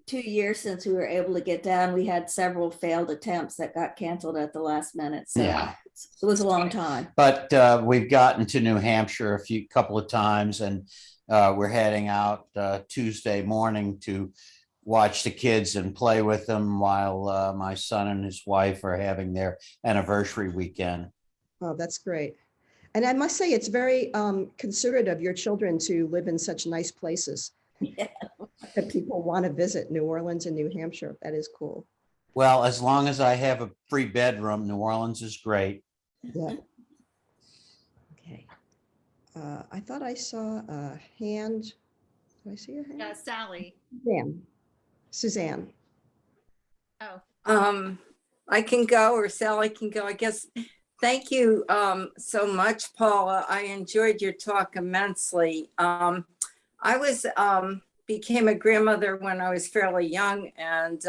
two years since we were able to get down. We had several failed attempts that got canceled at the last minute. So yeah, it was a long time. But we've gotten to New Hampshire a couple of times, and we're heading out Tuesday morning to watch the kids and play with them while my son and his wife are having their anniversary weekend. Oh, that's great. And I must say, it's very considerate of your children to live in such nice places Yeah. that people want to visit New Orleans and New Hampshire. That is cool. Well, as long as I have a free bedroom, New Orleans is great. Yeah. Okay. I thought I saw a hand. Did I see a hand? Sally. Suzanne. Oh, I can go, or Sally can go, I guess. Thank you so much, Paula. I enjoyed your talk immensely. I became a grandmother when I was fairly young, and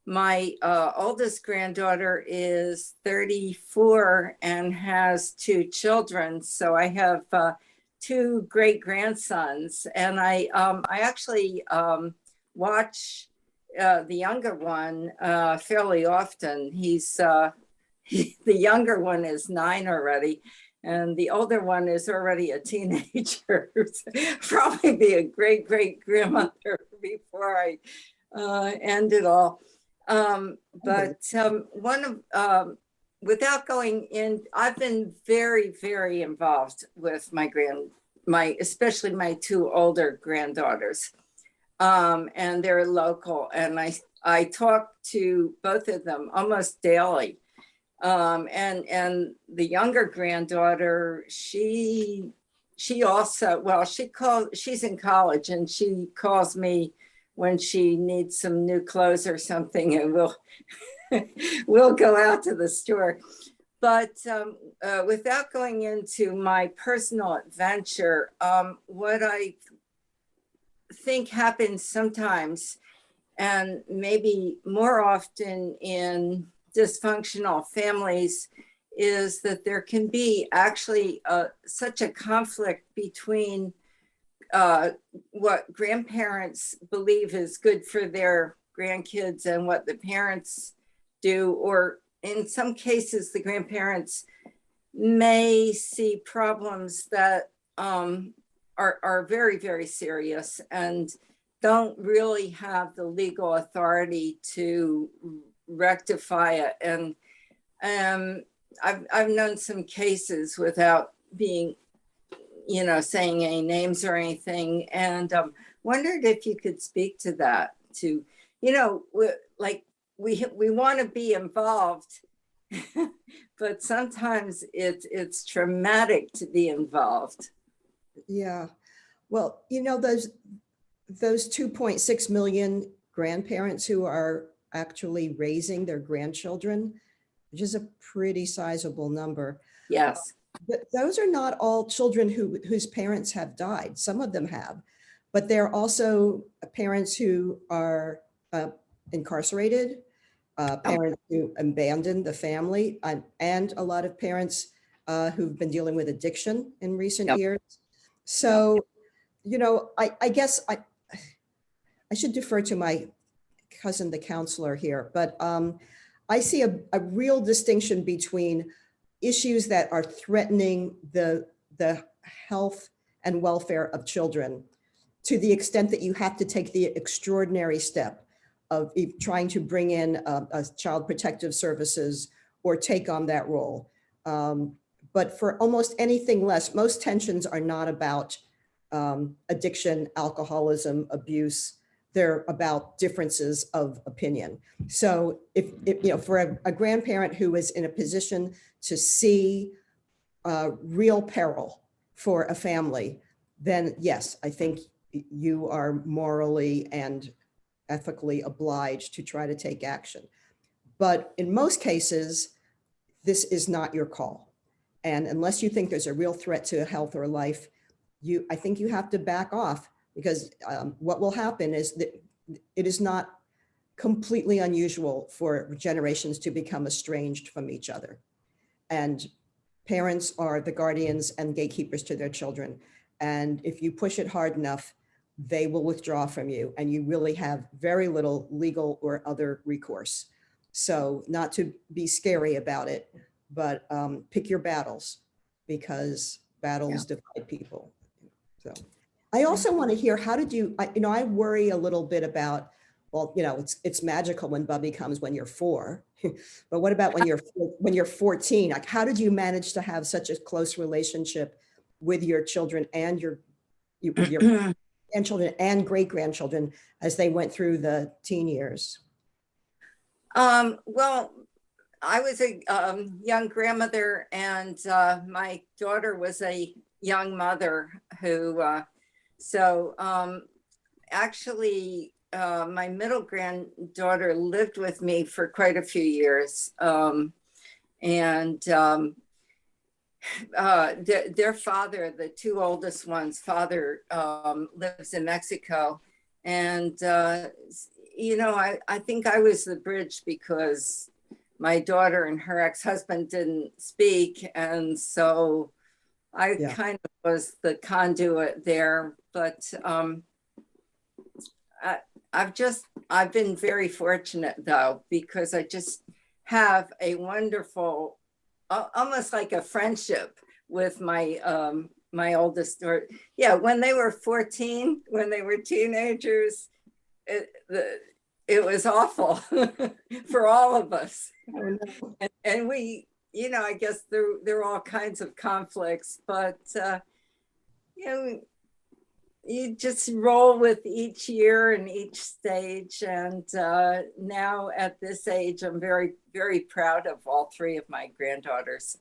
my oldest granddaughter is 34 and has 2 children. So I have 2 great grandsons, and I actually watch the younger one fairly often. The younger one is 9 already, and the older one is already a teenager. Probably be a great grandmother before I end it all. Without going in, I've been very involved with especially my 2 older granddaughters. And they're local, and I talk to both of them almost daily. And the younger granddaughter, she's in college, and she calls me when she needs some new clothes or something, and we'll go out to the store. But without going into my personal adventure, what I think happens sometimes, and maybe more often in dysfunctional families, is that there can be actually such a conflict between what grandparents believe is good for their grandkids and what the parents do, or in some cases the grandparents may see problems that are very serious and don't really have the legal authority to rectify it. And I've known some cases, without being, saying any names or anything, and wondered if you could speak to that. To, we want to be involved, but sometimes it's traumatic to be involved. Yeah. Well, those 2.6 million grandparents who are actually raising their grandchildren, which is a pretty sizable number. Yes. But those are not all children whose parents have died. Some of them have, but they're also parents who are incarcerated, parents who abandoned the family, and a lot of parents who've been dealing with addiction in recent years. So, I guess I should defer to my cousin, the counselor here, but I see a real distinction between issues that are threatening the health and welfare of children, to the extent that you have to take the extraordinary step of trying to bring in a child protective services or take on that role. But for almost anything less, most tensions are not about addiction, alcoholism, abuse. They're about differences of opinion. So if for a grandparent who is in a position to see real peril for a family, then yes, I think you are morally and ethically obliged to try to take action. But in most cases, this is not your call. And unless you think there's a real threat to health or life, I think you have to back off, because what will happen is that it is not completely unusual for generations to become estranged from each other. And parents are the guardians and gatekeepers to their children. And if you push it hard enough, they will withdraw from you, and you really have very little legal or other recourse. So not to be scary about it, but pick your battles, because battles divide people. So I also want to hear, how did you, I worry a little bit about well, you know, it's magical when Bubby comes when you're 4. But what about when you're 14? Like, how did you manage to have such a close relationship with your children and with your grandchildren and great grandchildren as they went through the teen years? Well, I was a young grandmother, and my daughter was a young mother who, actually, my middle granddaughter lived with me for quite a few years. Their father, the 2 oldest ones, father lives in Mexico. And, you know, I think I was the bridge because my daughter and her ex-husband didn't speak. And so I kind of was the conduit there. But I've been very fortunate though, because I just have a wonderful, almost like a friendship with my my oldest daughter. Yeah, when they were 14, when they were teenagers, it was awful for all of us. And we, you know, I guess there were all kinds of conflicts, but you know, you just roll with each year and each stage. And now at this age, I'm very, very proud of all 3 of my granddaughters.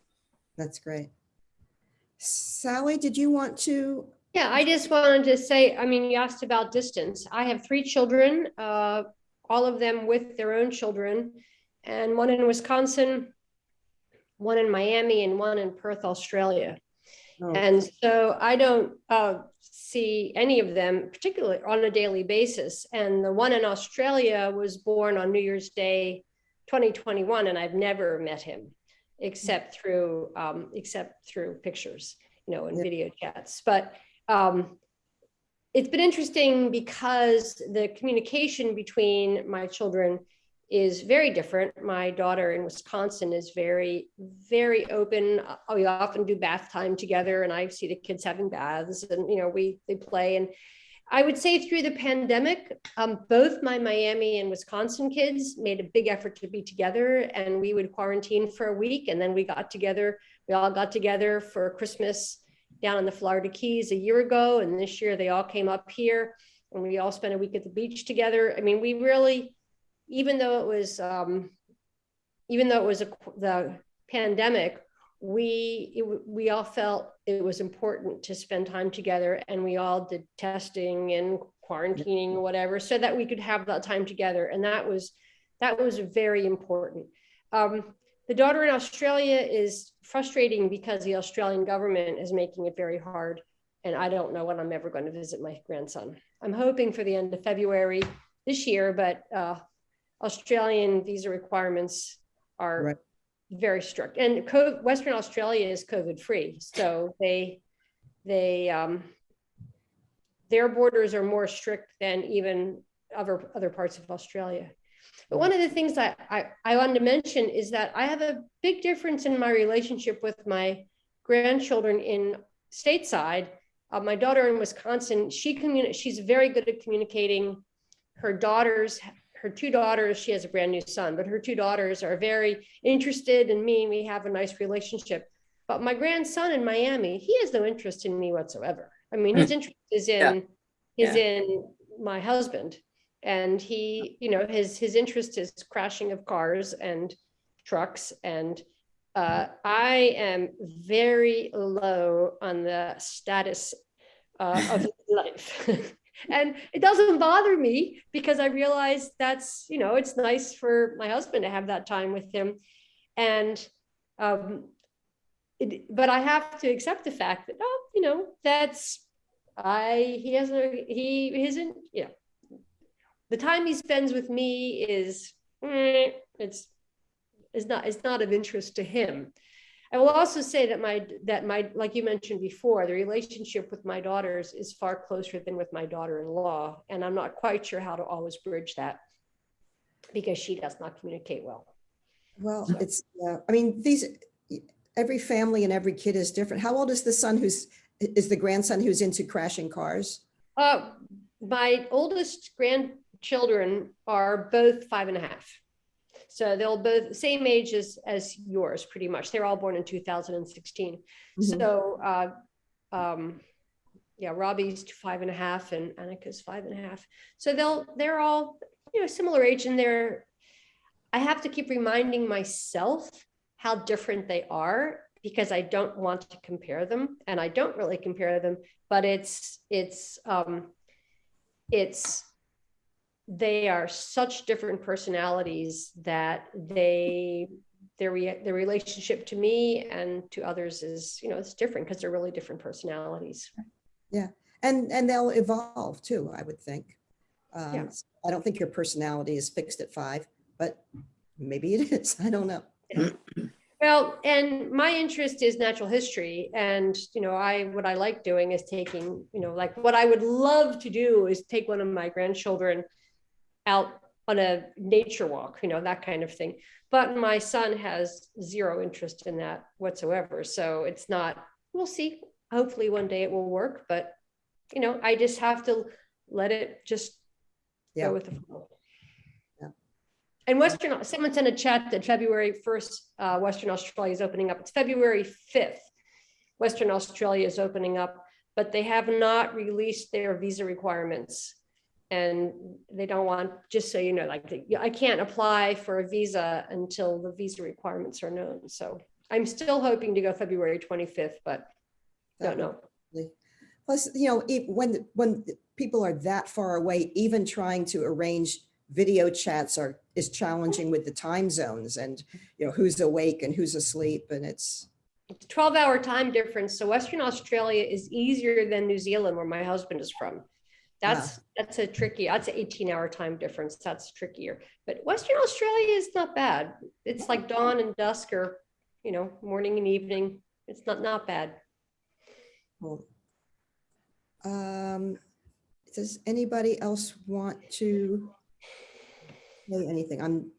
That's great. Sally, did you want to? Yeah, I just wanted to say, I mean, you asked about distance. I have 3 children, all of them with their own children, and one in Wisconsin, one in Miami, and one in Perth, Australia. Oh. And so I don't see any of them particularly on a daily basis. And the one in Australia was born on New Year's Day, 2021, and I've never met him except through pictures, you know, and video chats. But it's been interesting because the communication between my children is very different. My daughter in Wisconsin is very, very open. We often do bath time together, and I see the kids having baths, and you know, they play. And I would say through the pandemic, both my Miami and Wisconsin kids made a big effort to be together, and we would quarantine for a week, and then we got together. We all got together for Christmas down in the Florida Keys a year ago, and this year they all came up here, and we all spent a week at the beach together. I mean, we really, even though it was the pandemic, we all felt it was important to spend time together, and we all did testing and quarantining or whatever so that we could have that time together, and that was very important. The daughter in Australia is frustrating because the Australian government is making it very hard, and I don't know when I'm ever going to visit my grandson. I'm hoping for the end of February this year, but Australian visa requirements are very strict, and Western Australia is COVID free, so their borders are more strict than even other parts of Australia. But one of the things that I wanted to mention is that I have a big difference in my relationship with my grandchildren in stateside. My daughter in Wisconsin, she's very good at communicating. Her 2 daughters, she has a brand new son, but her 2 daughters are very interested in me, and we have a nice relationship. But my grandson in Miami, he has no interest in me whatsoever. I mean, his interest is in my husband. And he, you know, his interest is crashing of cars and trucks. And I am very low on the status of his life. And it doesn't bother me because I realize that's, you know, it's nice for my husband to have that time with him. And, but I have to accept the fact that, oh, you know, he isn't, you know, the time he spends with me is, it's not of interest to him. I will also say that my, like you mentioned before, the relationship with my daughters is far closer than with my daughter-in-law. And I'm not quite sure how to always bridge that because she does not communicate well. Well, it's, I mean, every family and every kid is different. How old is the grandson who's into crashing cars? My oldest grandchild children are both 5.5. So they'll both same age as yours, pretty much. They're all born in 2016. So yeah, Robbie's 5.5 and Annika's 5.5. So they're all, you know, similar age, and I have to keep reminding myself how different they are, because I don't want to compare them, and I don't really compare them, but they are such different personalities that their relationship to me and to others is, you know, it's different because they're really different personalities. Yeah, and they'll evolve too, I would think. Yeah. I don't think your personality is fixed at 5, but maybe it is. I don't know. Yeah. Well, and my interest is natural history, and you know, what I like doing is taking, you know, like what I would love to do is take one of my grandchildren out on a nature walk, you know, that kind of thing. But my son has zero interest in that whatsoever. So it's not, we'll see. Hopefully one day it will work, but you know, I just have to let it just go with the flow. Yeah. And someone sent a chat that February 1st, Western Australia is opening up. It's February 5th. Western Australia is opening up, but they have not released their visa requirements. And they don't want, just so you know, like I can't apply for a visa until the visa requirements are known. So I'm still hoping to go February 25th, but don't know. Plus, you know, when people are that far away, even trying to arrange video chats is challenging with the time zones, and you know, who's awake and who's asleep, and it's a 12-hour time difference. So Western Australia is easier than New Zealand, where my husband is from. That's an 18-hour time difference. That's trickier. But Western Australia is not bad. It's like dawn and dusk, or you know, morning and evening. It's not bad. Cool. Does anybody else want to say anything? I'm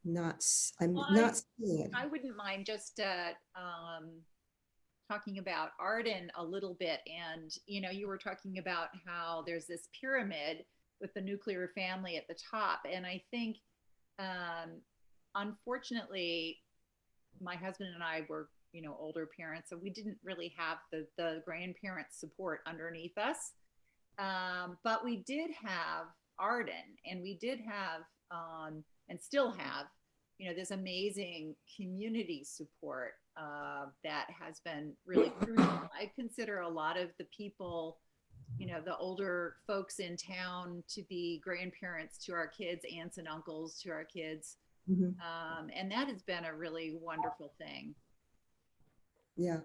not seeing it. I wouldn't mind just talking about Arden a little bit. And, you know, you were talking about how there's this pyramid with the nuclear family at the top. And I think, unfortunately, my husband and I were, you know, older parents, so we didn't really have the grandparent support underneath us. But we did have Arden, and we did have, and still have, you know, this amazing community support that has been really crucial. I consider a lot of the people, you know, the older folks in town to be grandparents to our kids, aunts and uncles to our kids. And that has been a really wonderful thing. Yeah,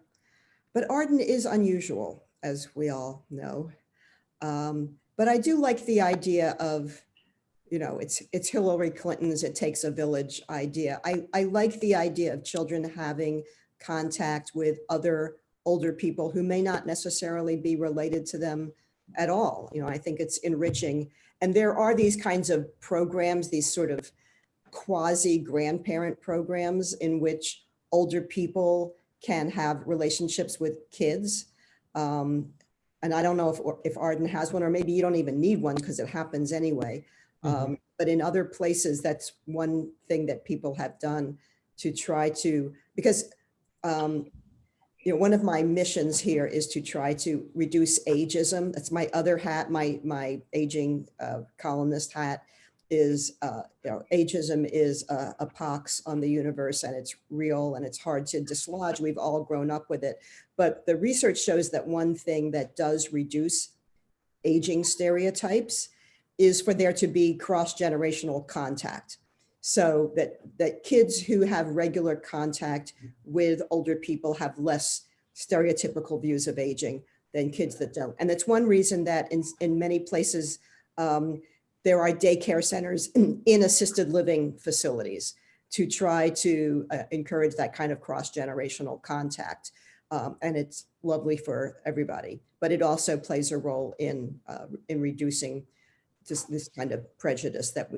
but Arden is unusual, as we all know. But I do like the idea of, you know, it's Hillary Clinton's "it takes a village" idea. I like the idea of children having contact with other older people who may not necessarily be related to them at all. You know, I think it's enriching. And there are these kinds of programs, these sort of quasi-grandparent programs in which older people can have relationships with kids. And I don't know if Arden has one, or maybe you don't even need one because it happens anyway. But in other places, that's one thing that people have done to try to, because you know, one of my missions here is to try to reduce ageism. That's my other hat, my aging columnist hat is, you know, ageism is a pox on the universe, and it's real and it's hard to dislodge. We've all grown up with it. But the research shows that one thing that does reduce aging stereotypes is for there to be cross-generational contact. So that kids who have regular contact with older people have less stereotypical views of aging than kids that don't. And that's one reason that in many places, there are daycare centers in assisted living facilities to try to encourage that kind of cross-generational contact. And it's lovely for everybody, but it also plays a role in reducing this kind of prejudice that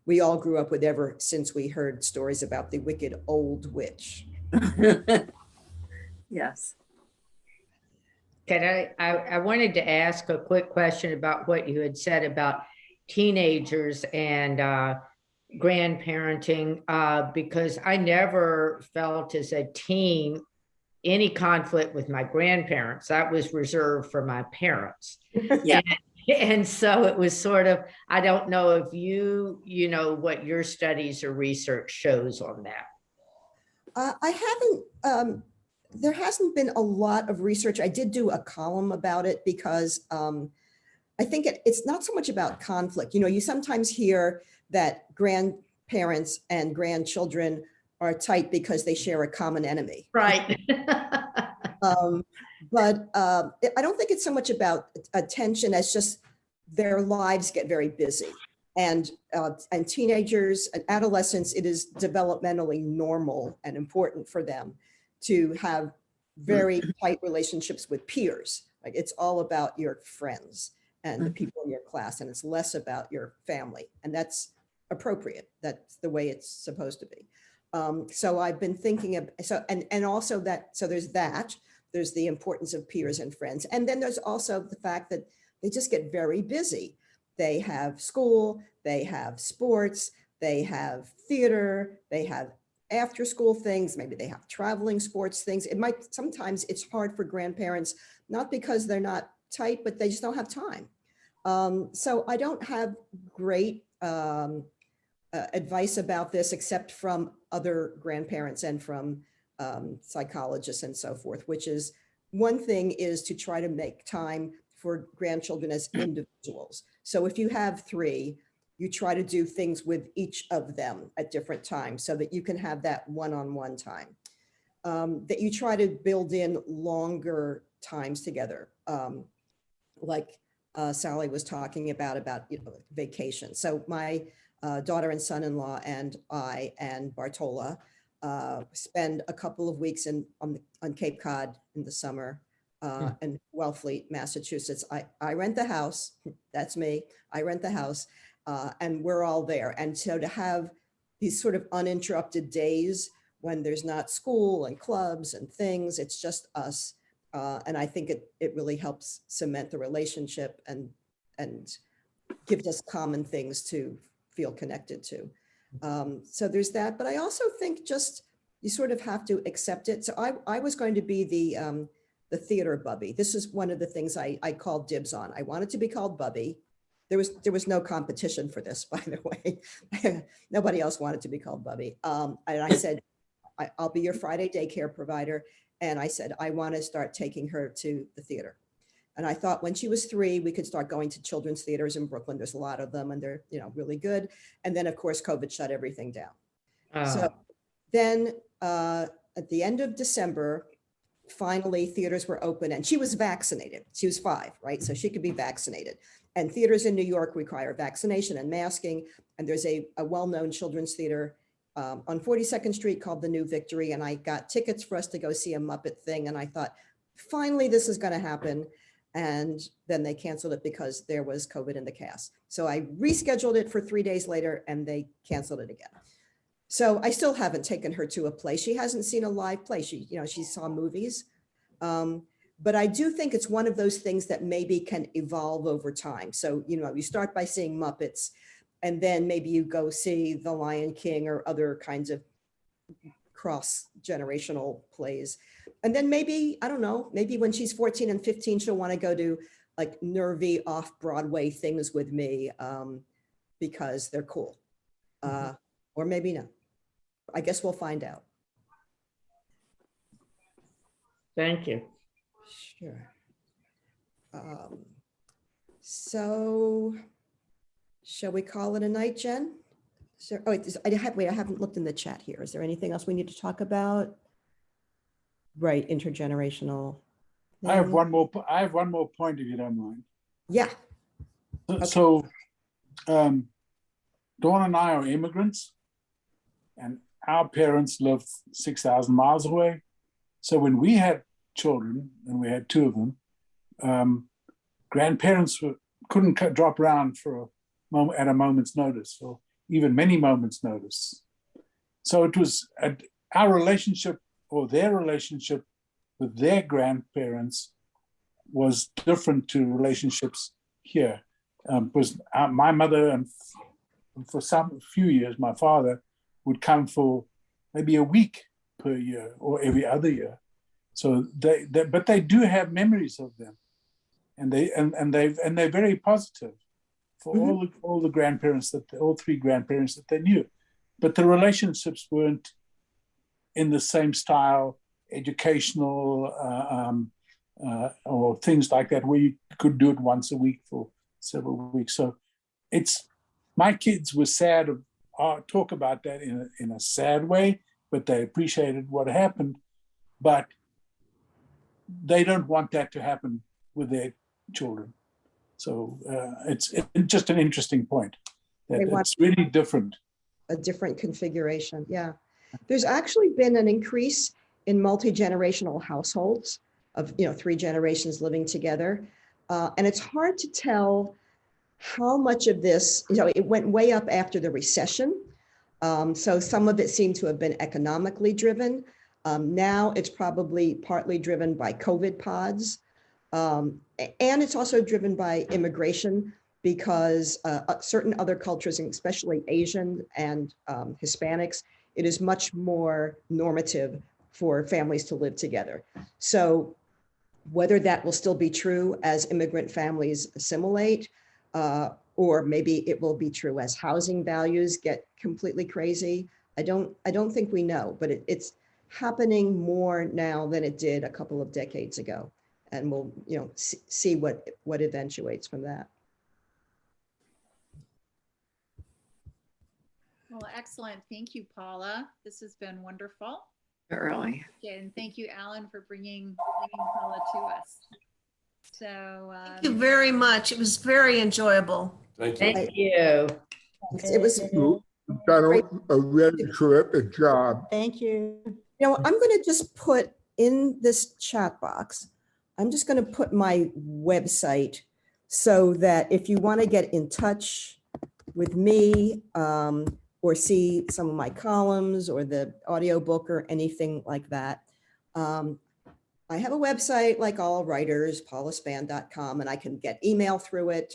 we all grew up with ever since we heard stories about the wicked old witch. Yes. I wanted to ask a quick question about what you had said about teenagers and grandparenting because I never felt as a teen any conflict with my grandparents. That was reserved for my parents. Yeah. And so it was sort of, I don't know if you know what your studies or research shows on that. I haven't, there hasn't been a lot of research. I did do a column about it because I think it's not so much about conflict. You know, you sometimes hear that grandparents and grandchildren are tight because they share a common enemy. Right. But I don't think it's so much about attention as just their lives get very busy. And teenagers and adolescents, it is developmentally normal and important for them to have very tight relationships with peers. Like it's all about your friends and the people in your class, and it's less about your family. And that's appropriate. That's the way it's supposed to be. So I've been thinking of, and also that, so there's that. There's the importance of peers and friends. And then there's also the fact that they just get very busy. They have school, they have sports, they have theater, they have after school things, maybe they have traveling sports things. Sometimes it's hard for grandparents, not because they're not tight, but they just don't have time. So I don't have great advice about this except from other grandparents and from psychologists and so forth, which is one thing is to try to make time for grandchildren as individuals. So if you have 3, you try to do things with each of them at different times so that you can have that one-on-one time. That you try to build in longer times together. Like Sally was talking about vacation. So my daughter and son-in-law and I and Bartola spend a couple of weeks on Cape Cod in the summer and Wellfleet, Massachusetts. I rent the house. That's me. I rent the house and we're all there. And so to have these sort of uninterrupted days when there's not school and clubs and things, it's just us. And I think it really helps cement the relationship and gives us common things to feel connected to. So there's that, but I also think just you sort of have to accept it. So I was going to be the theater Bubby. This is one of the things I called dibs on. I wanted to be called Bubby. There was no competition for this, by the way. Nobody else wanted to be called Bubby. And I said, I'll be your Friday daycare provider. And I said, I want to start taking her to the theater. And I thought when she was 3, we could start going to children's theaters in Brooklyn. There's a lot of them and they're, really good. And then of course, COVID shut everything down. So then at the end of December, finally theaters were open and she was vaccinated. She was 5, right? So she could be vaccinated. And theaters in New York require vaccination and masking. And there's a well-known children's theater on 42nd Street called the New Victory. And I got tickets for us to go see a Muppet thing. And I thought, finally, this is going to happen. And then they canceled it because there was COVID in the cast. So I rescheduled it for 3 days later and they canceled it again. So I still haven't taken her to a play. She hasn't seen a live play. She saw movies. But I do think it's one of those things that maybe can evolve over time. So, you start by seeing Muppets and then maybe you go see The Lion King or other kinds of cross-generational plays. And then maybe, I don't know, maybe when she's 14 and 15, she'll want to go to like nervy off-Broadway things with me because they're cool. Or maybe not. I guess we'll find out. Thank you. Sure. So shall we call it a night, Jen? I haven't looked in the chat here. Is there anything else we need to talk about? Right, intergenerational. I have one more point if you don't mind. Yeah. Okay. So Dawn and I are immigrants and our parents lived 6,000 miles away. So when we had children, and we had 2 of them, grandparents couldn't drop around for a moment at a moment's notice, or even many moments' notice. So it was our relationship or their relationship with their grandparents was different to relationships here. Because my mother and for some few years, my father would come for maybe a week per year or every other year. So but they do have memories of them, and they're very positive for all the grandparents all three grandparents that they knew. But the relationships weren't in the same style, educational or things like that, where you could do it once a week for several weeks. So my kids were sad, talk about that in a sad way, but they appreciated what happened. But they don't want that to happen with their children. So it's just an interesting point. That it's really different. A different configuration, yeah. There's actually been an increase in multi-generational households of 3 generations living together. And it's hard to tell how much of this, it went way up after the recession. So some of it seemed to have been economically driven. Now it's probably partly driven by COVID pods. And it's also driven by immigration, because certain other cultures, and especially Asian and Hispanics, it is much more normative for families to live together. So whether that will still be true as immigrant families assimilate, or maybe it will be true as housing values get completely crazy, I don't think we know, but it's happening more now than it did a couple of decades ago. And we'll see what eventuates from that. Well, excellent. Thank you, Paula. This has been wonderful. Early. And thank you, Alan, for bringing Paula to us. So Thank you very much. It was very enjoyable. Thank you. Thank you. It was Done a really terrific job. Thank you. I'm going to just put in this chat box, I'm just going to put my website so that if you want to get in touch with me or see some of my columns or the audiobook or anything like that, I have a website like all writers, paulaspan.com, and I can get email through it.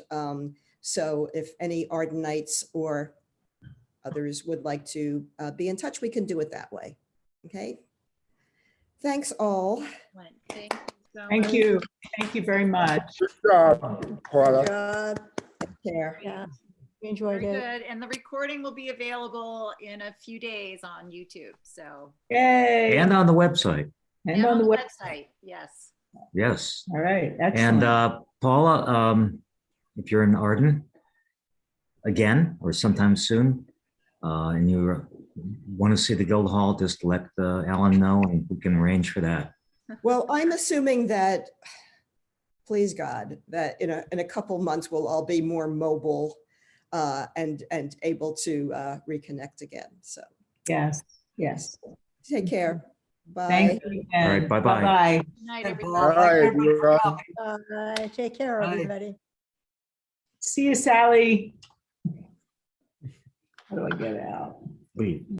So if any Ardenites or others would like to be in touch, we can do it that way. Okay. Thanks all. thank you so Thank much. you. Thank you very much. Good job, Paula. Good job. Take care. Yeah, we enjoyed Very it. good. And the recording will be available in a few days on YouTube. So Yay. And on the website. And on the web. website. Yes. Yes. All right. And Excellent. Paula, if you're in Arden again or sometime soon, and you want to see the Guildhall, just let Alan know and we can arrange for that. Well, I'm assuming that, please God, that in a couple months we'll all be more mobile and able to reconnect again. So Yes. Yes. take care. Bye. Thank you again. All right, bye-bye. Bye-bye. Good night, Hey, everybody. Paul. Bye, Thank you for everyone. coming. Take care, Bye. everybody. See you, Sally. How do I get out? Leave.